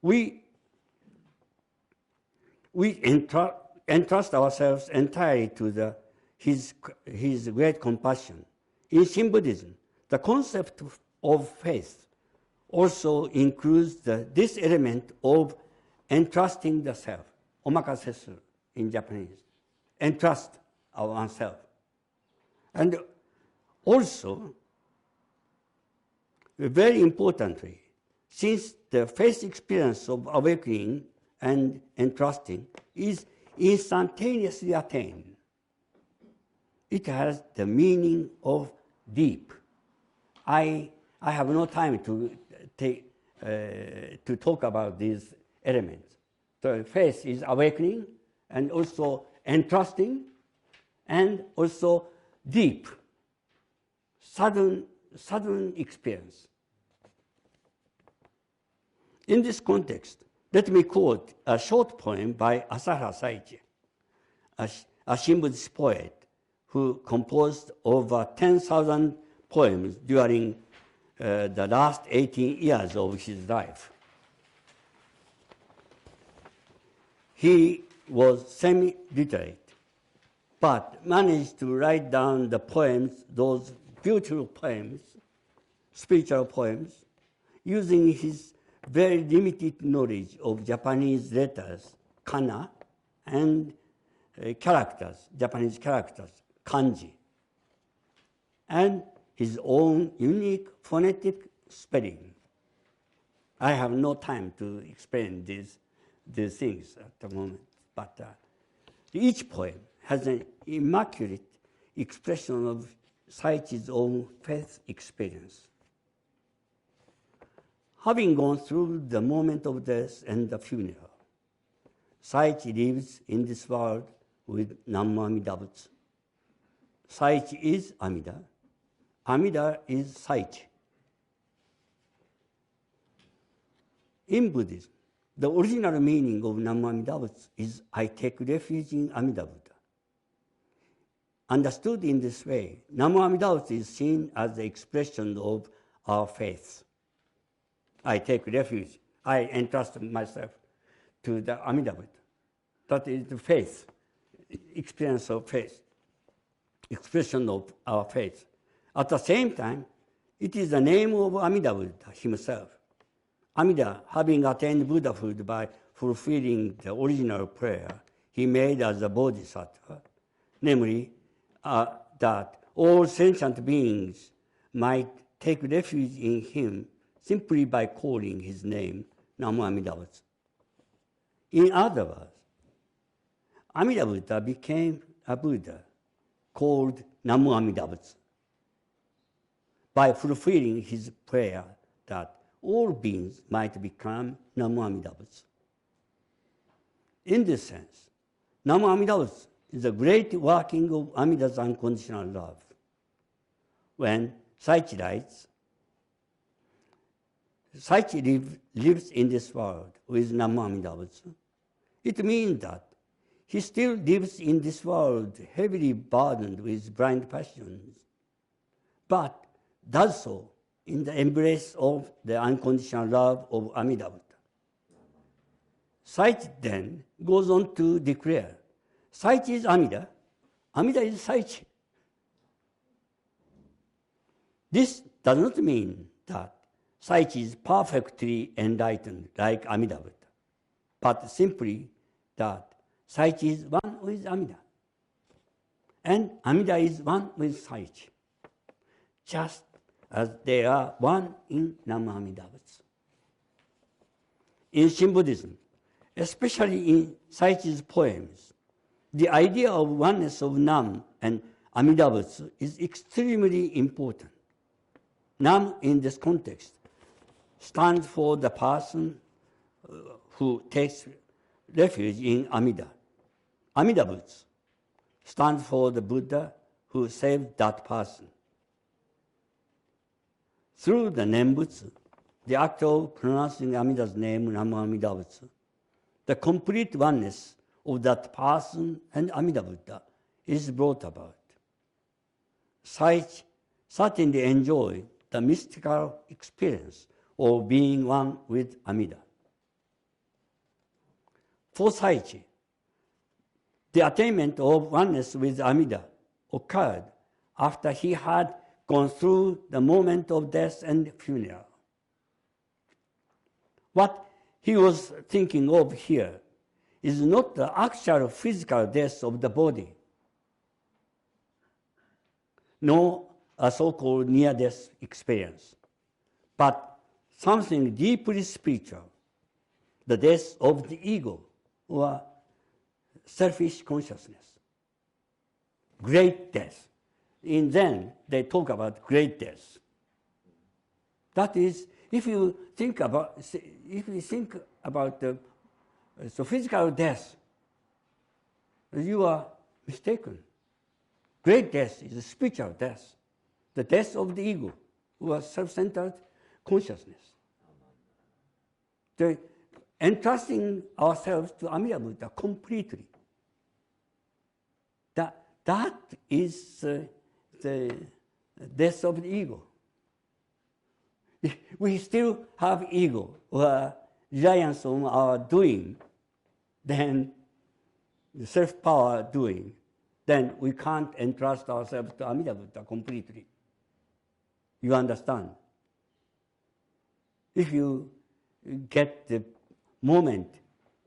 We entrust ourselves entirely to his great compassion. In Shin Buddhism, the concept of faith also includes this element of entrusting the self, omakasesu in Japanese, entrust oneself. And also, very importantly, since the faith experience of awakening and entrusting is instantaneously attained, it has the meaning of deep. I have no time to talk about these elements. So faith is awakening and also entrusting and also deep, sudden experience. In this context, let me quote a short poem by Asahara Saichi, a Shin Buddhist poet who composed over 10,000 poems during the last 18 years of his life. He was semi-literate, but managed to write down the poems, those beautiful poems, spiritual poems, using his very limited knowledge of Japanese letters, kana, and characters, Japanese characters, kanji, and his own unique phonetic spelling. I have no time to explain these things at the moment, but each poem has an immaculate expression of Saichi's own faith experience. Having gone through the moment of death and the funeral, Saichi lives in this world with Nammu Amida Butsu. Saichi is Amida. Amida is Saichi. In Buddhism, the original meaning of Nammu Amida Butsu is I take refuge in Amida Buddha. Understood in this way, Nammu Amida Butsu is seen as the expression of our faith. I take refuge. I entrust myself to the Amida Buddha. That is the faith, experience of faith, expression of our faith. At the same time, it is the name of Amida Buddha himself. Amida, having attained Buddhahood by fulfilling the original prayer he made as a bodhisattva, namely that all sentient beings might take refuge in him simply by calling his name, Nammu Amida Butsu. In other words, Amida Buddha became a Buddha called Nammu Amida Butsu by fulfilling his prayer that all beings might become Nammu Amida Butsu. In this sense, Nammu Amida Butsu is a great working of Amida's unconditional love. When Saichi writes, Saichi lives in this world with Nammu Amida Butsu, it means that he still lives in this world heavily burdened with blind passions, but does so in the embrace of the unconditional love of Amida Buddha. Saichi then goes on to declare, Saichi is Amida, Amida is Saichi. This does not mean that Saichi is perfectly enlightened like Amida Buddha, but simply that Saichi is one with Amida, and Amida is one with Saichi, just as they are one in Nammu Amida Butsu. In Shin Buddhism, especially in Saichi's poems, the idea of oneness of Nam and Amida Butsu is extremely important. Nam, in this context, stands for the person who takes refuge in Amida. Amida Butsu stands for the Buddha who saved that person. through the Nenbutsu, the act of pronouncing Amida's name, Namu Amida Butsu, the complete oneness of that person and Amida Buddha is brought about. Saichi certainly enjoy the mystical experience of being one with Amida. For Saichi, the attainment of oneness with Amida occurred after he had gone through the moment of death and funeral. What he was thinking of here is not the actual physical death of the body, nor a so-called near-death experience, but something deeply spiritual, the death of the ego or selfish consciousness. Great death. In Zen, they talk about great death. That is, if you think about the physical death, you are mistaken. Great death is a spiritual death, the death of the ego, or self-centered consciousness. The entrusting ourselves to Amida Buddha completely. That is the death of the ego. If we still have ego or reliance on our doing, then the self-power doing, then we can't entrust ourselves to Amida Buddha completely. You understand? If you get the moment,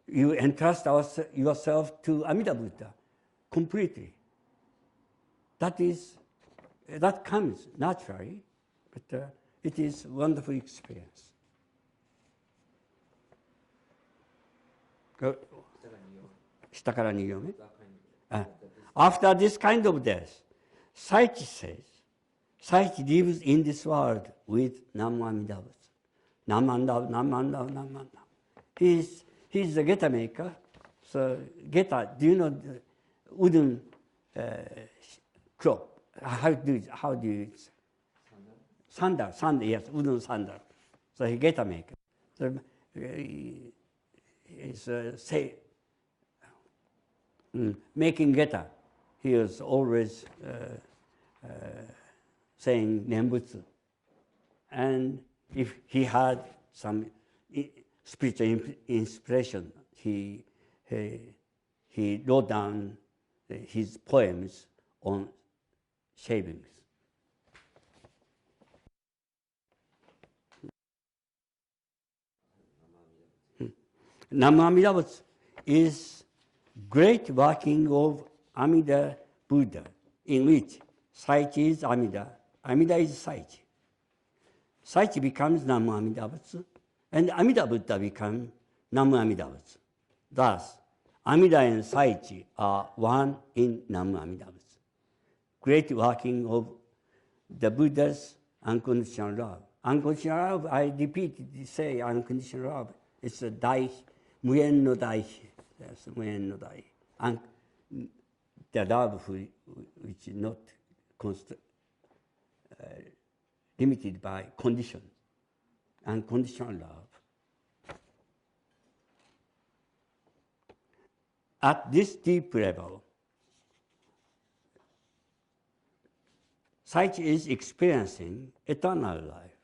you entrust yourself to Amida Buddha completely. That comes naturally, but it is a wonderful experience. After this kind of death, Saichi says, Saichi lives in this world with Namu Amida Butsu. Namu Amida, Namu Amida, Namu Amida. He's the geta maker. So geta, do you know the wooden cloak? How do you say? Sandal, yes, wooden sandal. So he geta maker. So he's making geta. He was always saying Nenbutsu. And if he had some spiritual inspiration, he wrote down his poems on shavings. Namu Amida Butsu is great working of Amida Buddha, in which Saichi is Amida, Amida is Saichi. Saichi becomes Namu Amida Butsu, and Amida Buddha becomes Namu Amida Butsu. Thus, Amida and Saichi are one in Namu Amida Butsu. Great working of the Buddha's unconditional love. Unconditional love, I repeatedly say unconditional love. It's a dai, muyen no dai. Yes, muyen no dai. And the love which is not limited by condition. Unconditional love. At this deep level, Saichi is experiencing eternal life,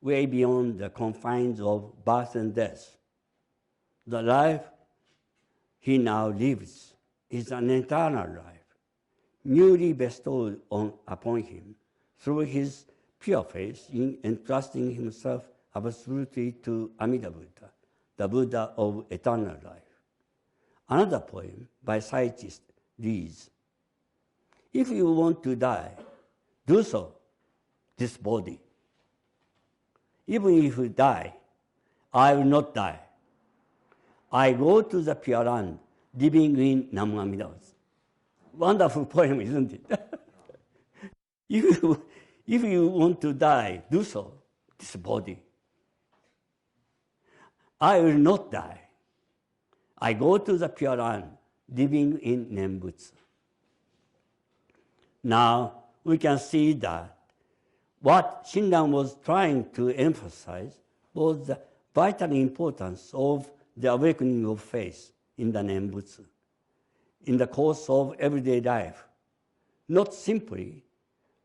way beyond the confines of birth and death. The life he now lives is an eternal life, newly bestowed upon him through his pure faith in entrusting himself absolutely to Amida Buddha, the Buddha of eternal life. Another poem by Saichi reads, "If you want to die, do so, this body. Even if you die, I will not die. I go to the Pure Land, living in Namu Amida Butsu." Wonderful poem, isn't it? If you want to die, do so, this body. I will not die. I go to the Pure Land, living in Nenbutsu. Now we can see that what Shinran was trying to emphasize was the vital importance of the awakening of faith in the Nenbutsu, in the course of everyday life, not simply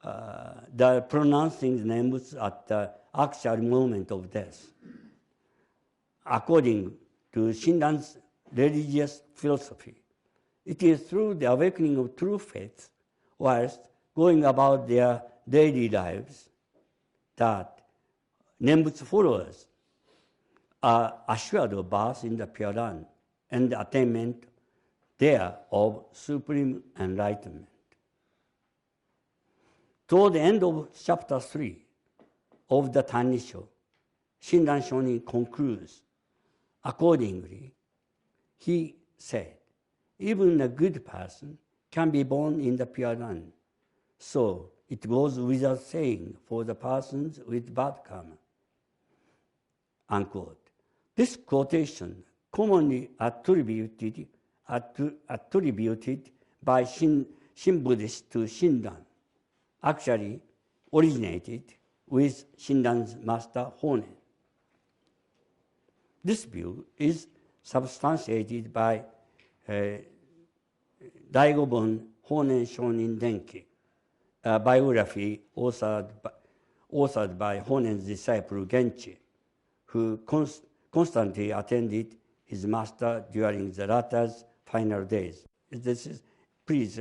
the pronouncing the Nenbutsu at the actual moment of death. According to Shinran's religious philosophy, it is through the awakening of true faith, whilst going about their daily lives, that Nenbutsu followers are assured of birth in the Pure Land and the attainment there of supreme enlightenment. Toward the end of chapter 3 of the Tannishō, Shinran Shonin concludes, accordingly, he said, even a good person can be born in the Pure Land. So it goes without saying for the persons with bad karma. Unquote. This quotation, commonly attributed by Shin Buddhists to Shinran, actually originated with Shinran's master Honen. This view is substantiated by Daigobon Honen Shonin Denki, a biography authored by Honen's disciple Genchi, who constantly attended his master during the latter's final days. Please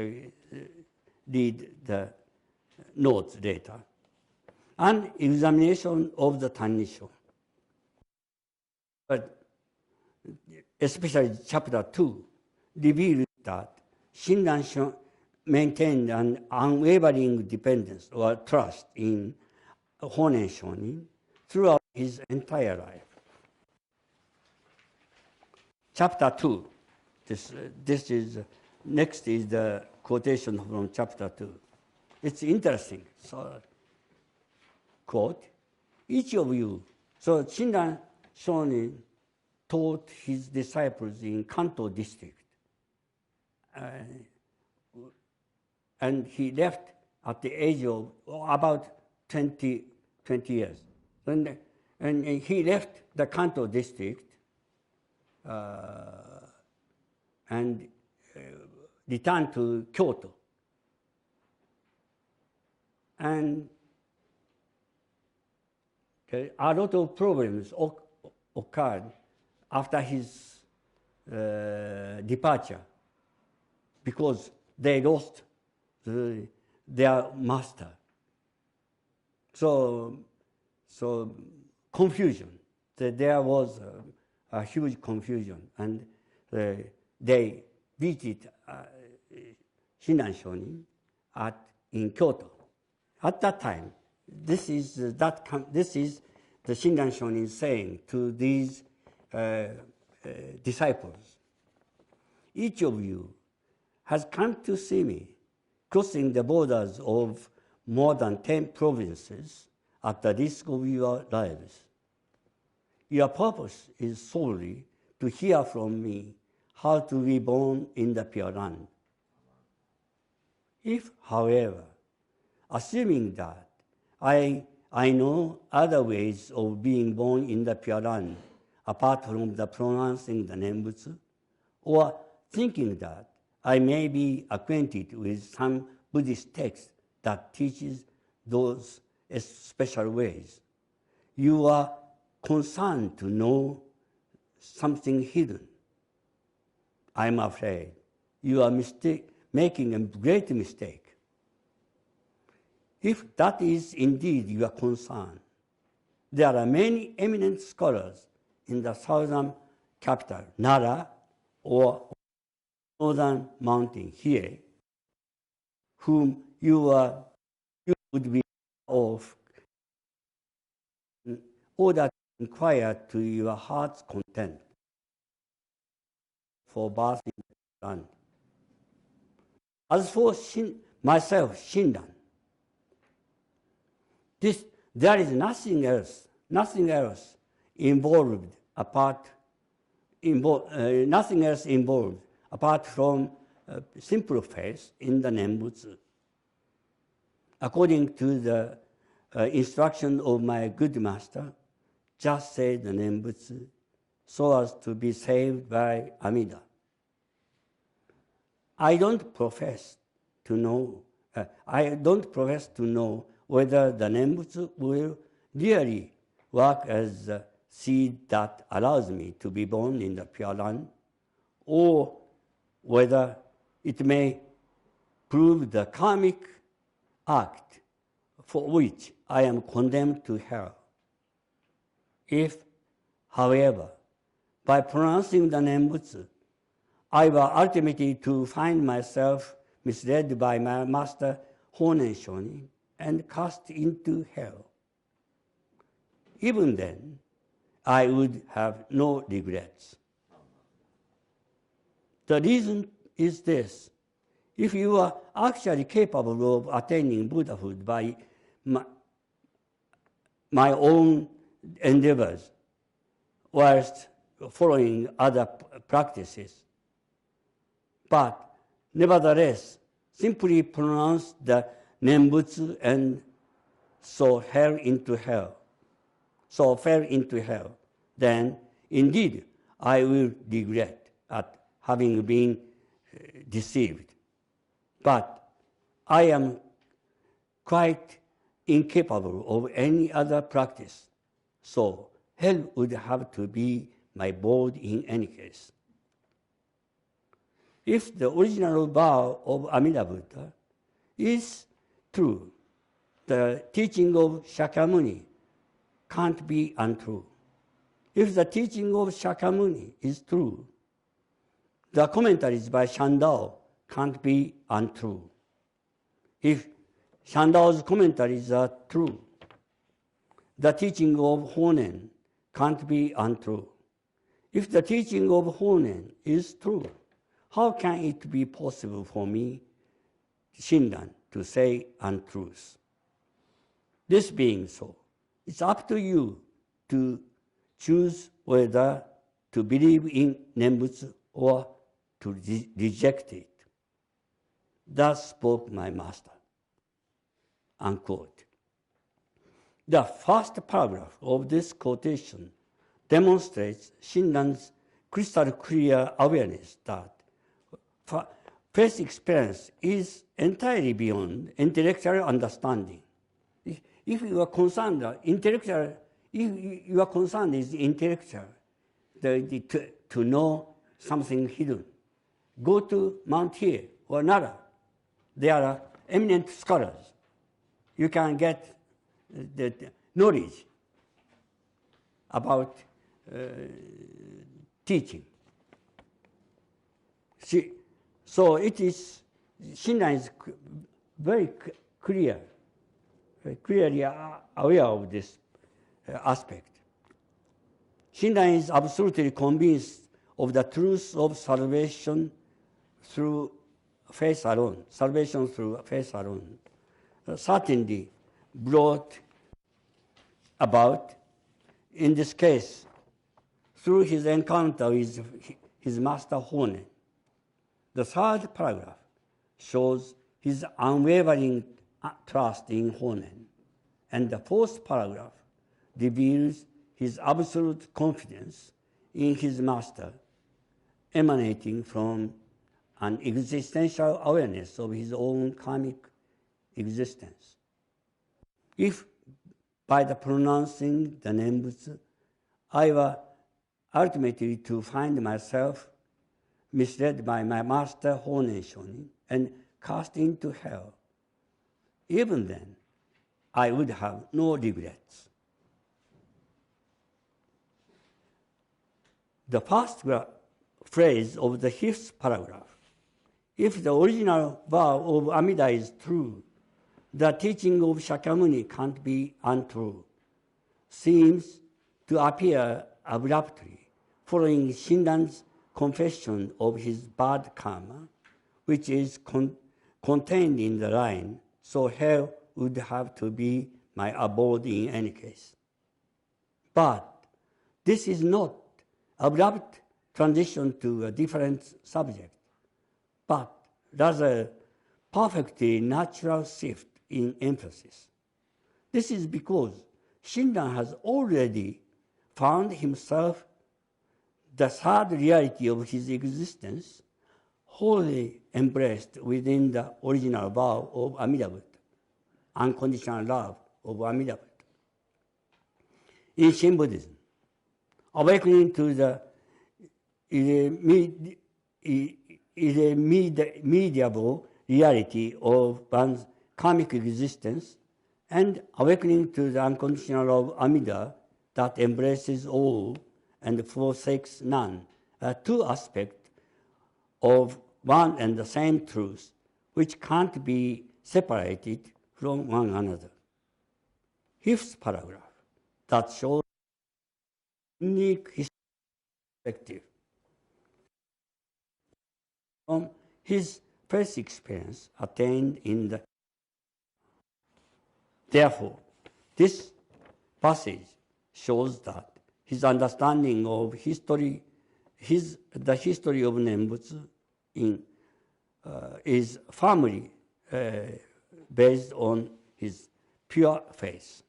read the notes later. An examination of the Tannishō, but especially chapter 2, revealed that Shinran maintained an unwavering dependence or trust in Honen Shonin throughout his entire life. Chapter 2, next is the quotation from chapter 2. It's interesting. So, quote, each of you, so Shinran Shonin taught his disciples in Kanto district. And he left at the age of about 20 years. And he left the Kanto district and returned to Kyoto. And a lot of problems occurred after his departure because they lost their master. So confusion. There was a huge confusion, and they visited Shinran Shonin in Kyoto. At that time, this is the Shinran Shonin saying to these disciples, each of you has come to see me crossing the borders of more than 10 provinces at the risk of your lives. Your purpose is solely to hear from me how to be born in the Pure Land. If, however, assuming that I know other ways of being born in the Pure Land apart from the pronouncing the Nenbutsu, or thinking that I may be acquainted with some Buddhist text that teaches those special ways, you are concerned to know something hidden. I am afraid you are making a great mistake. If that is indeed your concern, there are many eminent scholars in the southern capital, Nara, or northern mountain here, whom you would be of in order to inquire to your heart's content for birth in the land. As for myself, Shinran, there is nothing else involved apart from simple faith in the Nenbutsu. According to the instruction of my good master, just say the Nenbutsu so as to be saved by Amida. I don't profess to know whether the Nenbutsu will really work as the seed that allows me to be born in the Pure Land, or whether it may prove the karmic act for which I am condemned to hell. If, however, by pronouncing the Nenbutsu, I were ultimately to find myself misled by my master Honen Shonin and cast into hell, even then, I would have no regrets. The reason is this: if you are actually capable of attaining Buddhahood by my own endeavors, whilst following other practices, but nevertheless simply pronounce the Nenbutsu and so fell into hell, then indeed I will regret at having been deceived. But I am quite incapable of any other practice, so hell would have to be my abode in any case. If the original vow of Amida Buddha is true, the teaching of Shakyamuni can't be untrue. If the teaching of Shakyamuni is true, the commentaries by Shandao can't be untrue. If Shandao's commentaries are true, the teaching of Honen can't be untrue. If the teaching of Honen is true, how can it be possible for me, Shinran, to say untruths? This being so, it's up to you to choose whether to believe in Nenbutsu or to reject it. Thus spoke my master. Unquote. The first paragraph of this quotation demonstrates Shinran's crystal clear awareness that faith experience is entirely beyond intellectual understanding. If you are concerned, if your concern is intellectual, to know something hidden, go to Mount Hiei or Nara. They are eminent scholars. You can get the knowledge about teaching. So it is, Shinran is very clearly aware of this aspect. Shinran is absolutely convinced of the truth of salvation through faith alone, salvation through faith alone. Certainly brought about, in this case, through his encounter with his master Honen. The third paragraph shows his unwavering trust in Honen, and the fourth paragraph reveals his absolute confidence in his master, emanating from an existential awareness of his own karmic existence. If by the pronouncing the Nenbutsu, I were ultimately to find myself misled by my master Honen Shonin and cast into hell, even then I would have no regrets. The first phrase of the fifth paragraph, if the original vow of Amida is true, the teaching of Shakyamuni can't be untrue, seems to appear abruptly following Shinran's confession of his bad karma, which is contained in the line, so hell would have to be my abode in any case. But this is not abrupt transition to a different subject, but rather perfectly natural shift in emphasis. This is because Shinran has already found himself the third reality of his existence, wholly embraced within the original vow of Amida Buddha, unconditional love of Amida Buddha. In Shin Buddhism, awakening to the irremediable reality of one's karmic existence and awakening to the unconditional love of Amida that embraces all and forsakes none are two aspects of one and the same truth which can't be separated from one another. Fifth paragraph that shows unique perspective. From his first experience attained in the... Therefore, this passage shows that his understanding of the history of Nenbutsu is firmly based on his pure faith.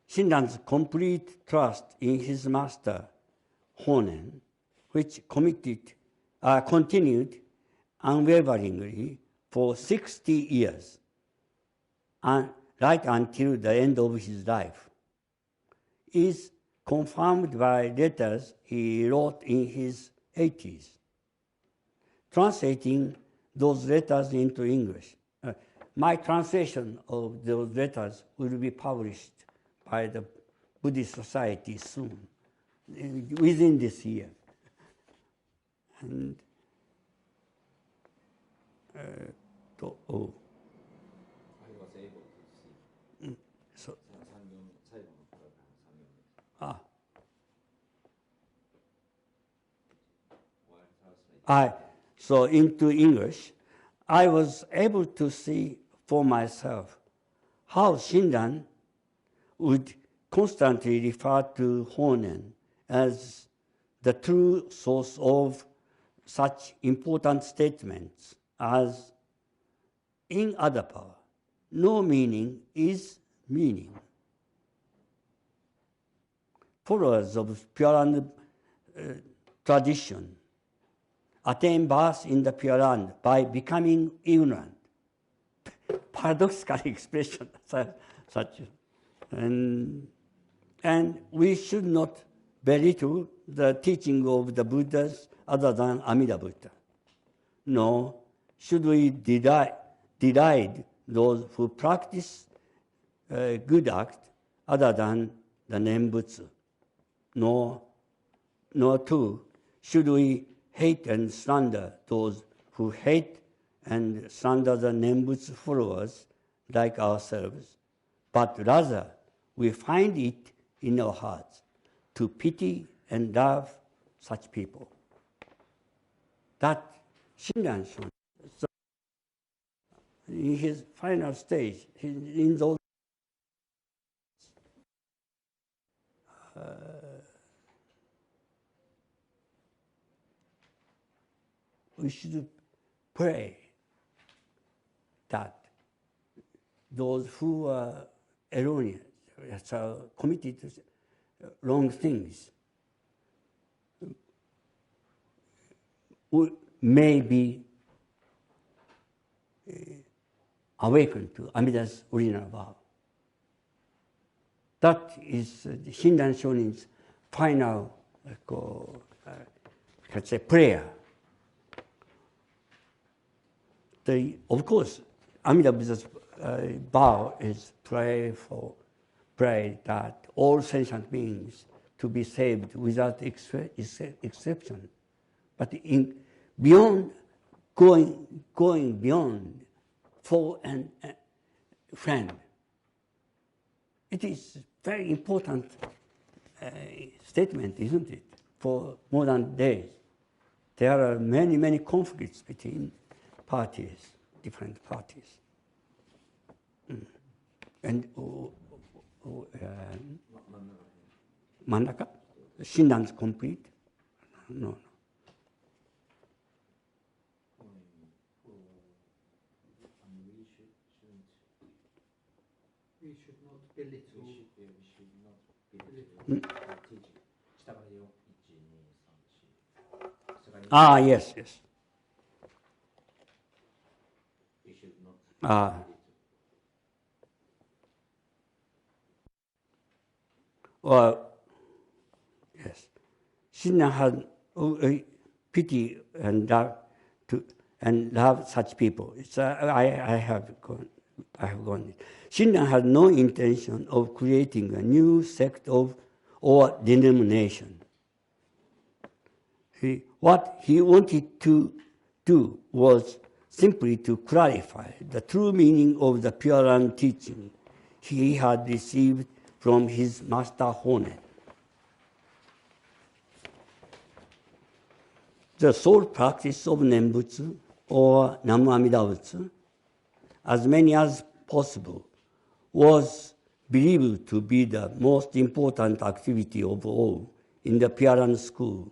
Shinran's complete trust in his master, Honen, which continued unwaveringly for 60 years, and right until the end of his life, is confirmed by letters he wrote in his 80s. Translating those letters into English, my translation of those letters will be published by the Buddhist Society soon, within this year. And I was able to see. so, 最後のパラグラフ3行です。so into English, I was able to see for myself how Shinran would constantly refer to Honen as the true source of such important statements as, in other power, no meaning is meaning. Followers of Pure Land tradition attain birth in the Pure Land by becoming ignorant. Paradoxical expression, such. And we should not belittle the teaching of the Buddhas other than Amida Buddha. Nor should we deride those who practice good act other than the Nenbutsu. Nor too should we hate and slander those who hate and slander the Nenbutsu followers like ourselves, but rather we find it in our hearts to pity and love such people. That Shinran Shoninwritten, so in his final stage, in those we should pray that those who are erroneous, committed wrong things, may be awakened to Amida's original vow. That is Shinran Shonin's final prayer. Of course, Amida Buddha's vow is pray that all sentient beings to be saved without exception. But going beyond foe and friend, it is very important statement, isn't it? For modern days, there are many conflicts between parties, different parties. And Mandaka? Shinran's complete? No. Ah, yes, yes. Well, yes. Shinran had pity and love such people. I have gone. Shinran had no intention of creating a new sect or denomination. What he wanted to do was simply to clarify the true meaning of the Pure Land teaching he had received from his master Honen. The sole practice of Nenbutsu or Namu Amida Butsu, as many as possible, was believed to be the most important activity of all in the Pure Land school,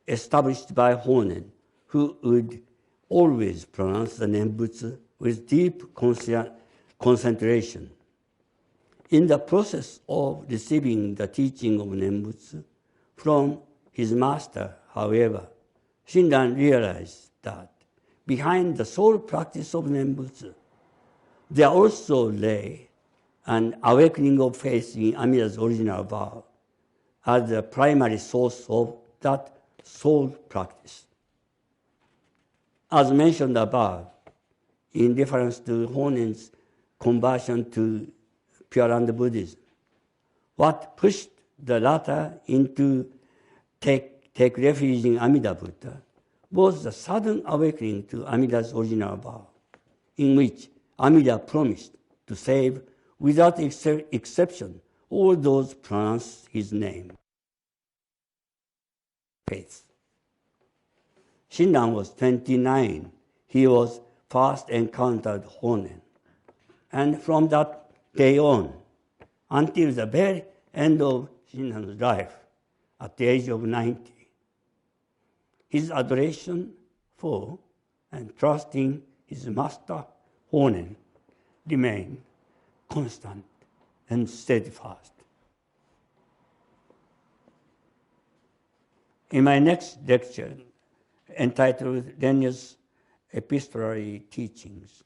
established by Honen, who would always pronounce the Nenbutsu with deep concentration. In the process of receiving the teaching of Nenbutsu from his master, however, Shinran realized that behind the sole practice of Nenbutsu, there also lay an awakening of faith in Amida's original vow as the primary source of that sole practice. As mentioned above, in reference to Honen's conversion to Pure Land Buddhism, what pushed the latter into take refuge in Amida Buddha was the sudden awakening to Amida's original vow, in which Amida promised to save without exception all those pronounce his name. Faith. Shinran was 29. He was first encountered Honen. And from that day on, until the very end of Shinran's life, at the age of 90, his adoration for and trust in his master Honen remained constant and steadfast. In my next lecture, entitled Renya's Epistolary Teachings,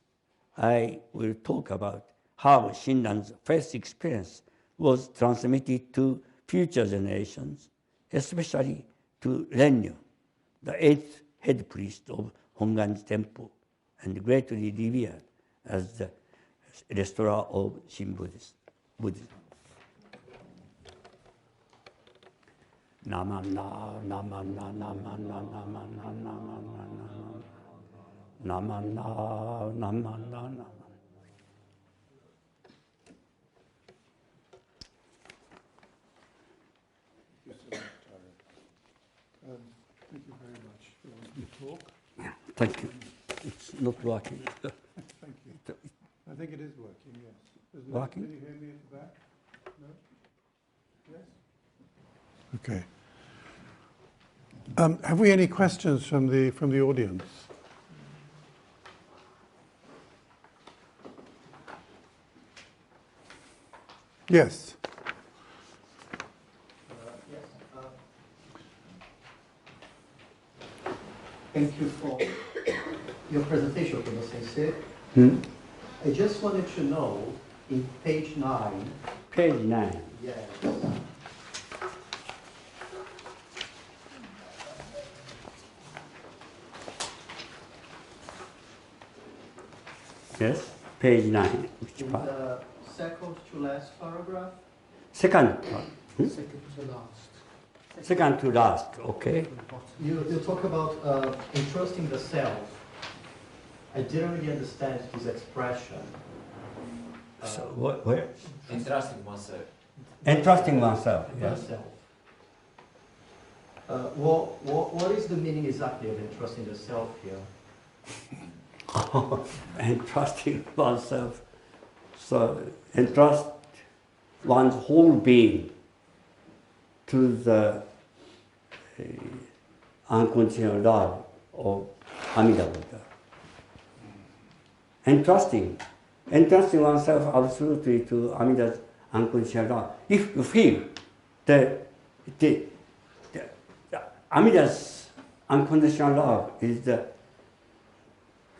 I will talk about how Shinran's faith experience was transmitted to future generations, especially to Renyo, the eighth head priest of Honganji Temple, and greatly revered as the restorer of Shin Buddhism. Namana, namana, namana, namana, namana, namana, namana, namana. Thank you very much for your talk. Yeah, thank you. It's not working. Thank you. I think it is working, yes. Working? Can you hear me at the back? No? Yes? Okay. Have we any questions from the audience? Yes. Thank you for your presentation, Kono-sensei. I just wanted to know, in page 9. Page 9. Yes. Yes, page 9. Which In part? the second to last paragraph. Second part. Second to last. Second to last, okay. You talk about entrusting the self. I didn't really understand his expression. So where? Entrusting oneself. Entrusting oneself, yes. What is the meaning exactly of entrusting the self here? Entrusting oneself. So entrust one's whole being to the unconditional love of Amida Buddha. Entrusting oneself absolutely to Amida's unconditional love. If you feel the Amida's unconditional love is the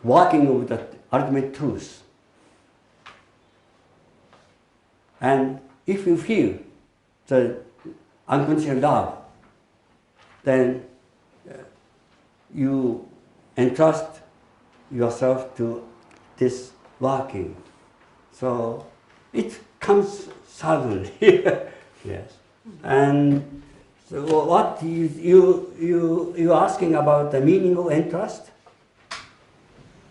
working of the ultimate truth. And if you feel the unconditional love, then you entrust yourself to this working. So it comes suddenly. Yes. And so what you asking about the meaning of entrust?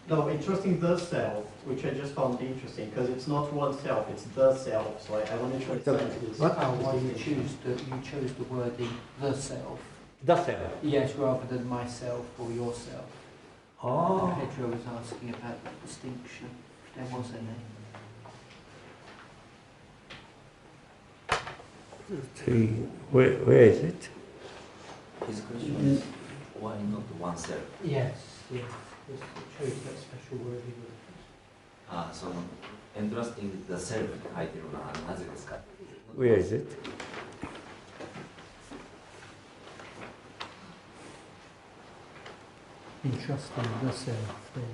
No, entrusting the self, which I just found interesting, because it's not one self, it's the self. So I wanted to understand this. Why you chose the wording the self? The self. Yes, rather than myself or yourself. Oh. Pedro was asking about the distinction. There was any. Where is it? His question is, why not oneself? Yes, yes. Just chose that special wording. その entrusting the self って書いてるのはなぜですか? Where is it? Entrusting the self, then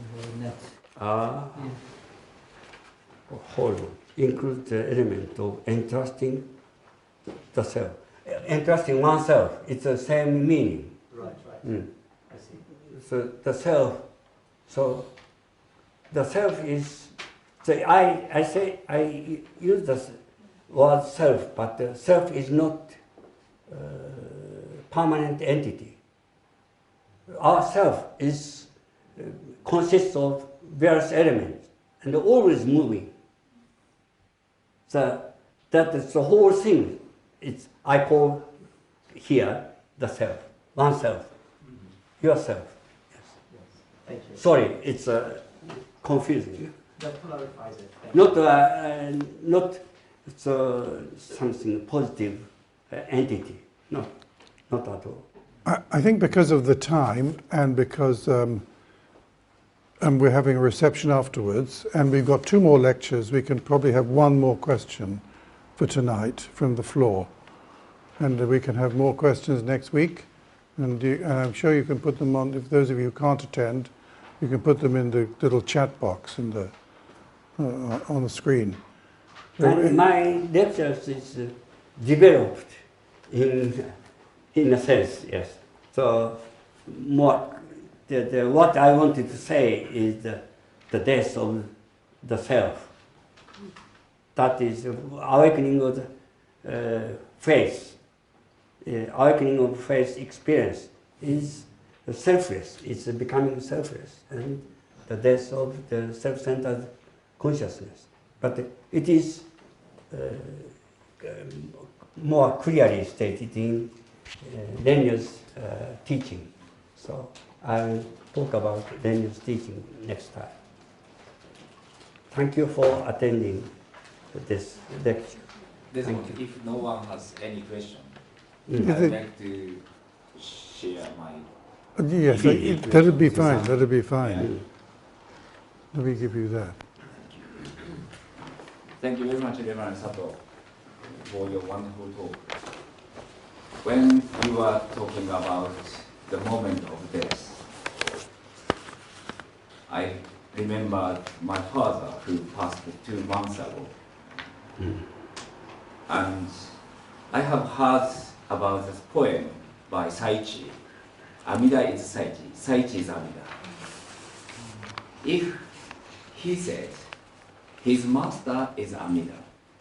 net. Ah. Hold on. Include the element of entrusting the self. Entrusting oneself, it's the same meaning. Right, right. Mm. I see. So the self is, so I use the word self, but the self is not permanent entity. Our self is consists of various elements and always moving. So that is the whole thing. I call here the self, oneself, yourself. Yes. Yes. Thank you. Sorry, it's confusing. That clarifies it. Thank you. Not something positive entity. No, not at all. I think because of the time and because and we're having a reception afterwards and we've got 2 more lectures, we can probably have 1 more question for tonight from the floor. And we can have more questions next week. And I'm sure you can put them on, if those of you who can't attend, you can put them in the little chat box in the, on the screen. And my lectures is developed in a sense, yes. So more, what I wanted to say is the death of the self. That is awakening of the faith. Awakening of faith experience is selfless. It's becoming selfless, and the death of the self-centered consciousness. But it is more clearly stated in Renyo's teaching. So I'll talk about Renyo's teaching next time. Thank you for attending this lecture. If no one has any question, Mm. I'd like to share my... Yes, that'll be fine, that'll be fine. Let me give you that. Thank you very much, Reverend Sato, for your wonderful talk. When you were talking about the moment of death, I remembered my father who passed 2 months ago. And I have heard about this poem by Saichi. Amida is Saichi, Saichi is Amida. If he said his master is Amida,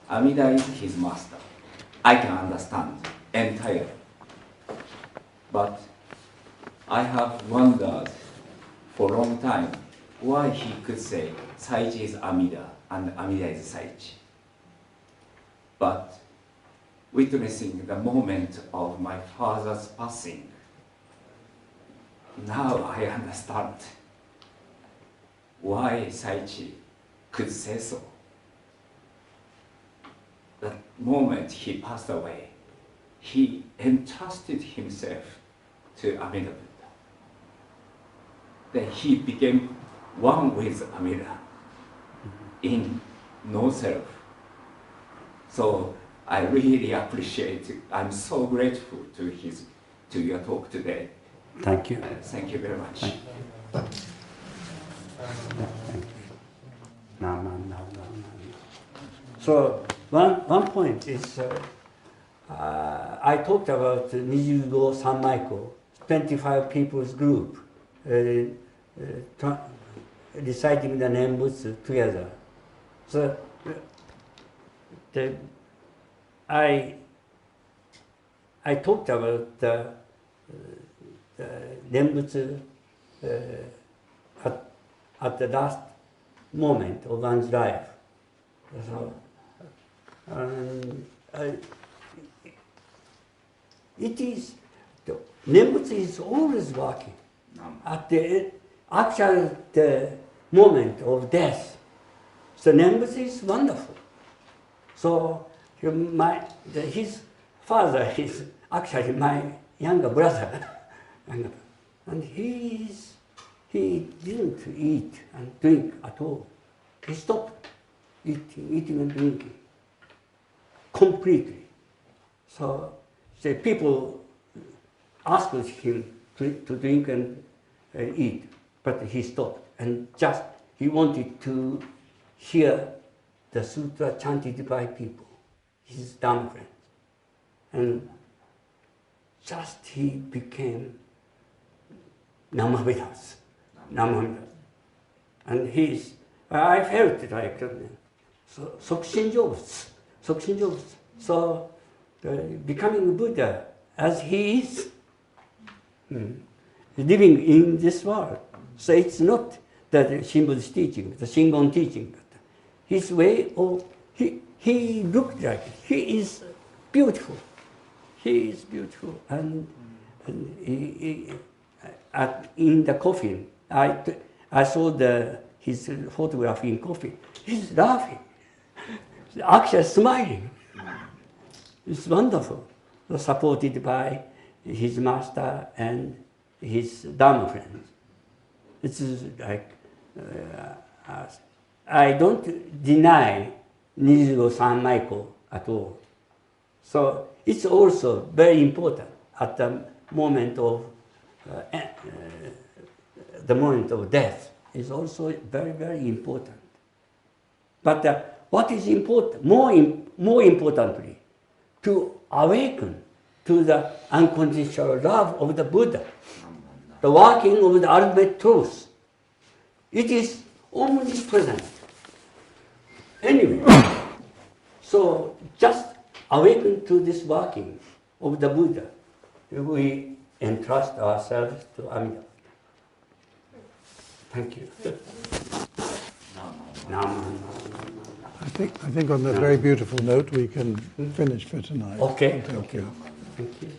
Amida is his master, I can understand entirely. But I have wondered for a long time why he could say Saichi is Amida and Amida is Saichi. But witnessing the moment of my father's passing, now I understand why Saichi could say so. The moment he passed away, he entrusted himself to Amida Buddha. Then he became one with Amida in no self. So I really appreciate it. I'm so grateful to your talk today. Thank you. Thank you very much. Thank you. No. So one point is, I talked about Nijugo Sanmaiko, 25 people's group, reciting the Nenbutsu together. So I talked about the Nenbutsu at the last moment of one's life. So, it is, the Nenbutsu is always working. At the actual moment of death, so Nenbutsu is wonderful. So his father is actually my younger brother, and he didn't eat and drink at all. He stopped eating and drinking completely. So the people asked him to drink and eat, but he stopped, and just he wanted to hear the sutra chanted by people, his Dhamma friends, and just he became Namavidas. And I felt like Sokushinjōbutsu. So becoming Buddha as he is, living in this world. So it's not the Shin Buddhist teaching, the Shingon teaching, but his way of, he looked like it. He is beautiful. He is beautiful. And in the coffin, I saw his photograph in coffin. He's laughing, actually smiling. It's wonderful. Supported by his master and his Dhamma friends. It's like, I don't deny Nijugo Sanmaiko at all. So it's also very important at the moment of death. Is also very, very important. But what is important, more importantly, to awaken to the unconditional love of the Buddha, the working of the ultimate truth. It is omnipresent. Anyway, so just awaken to this working of the Buddha. We entrust ourselves to Amida. Thank you. I think on that very beautiful note we can finish for tonight. Okay. Thank you. Thank you.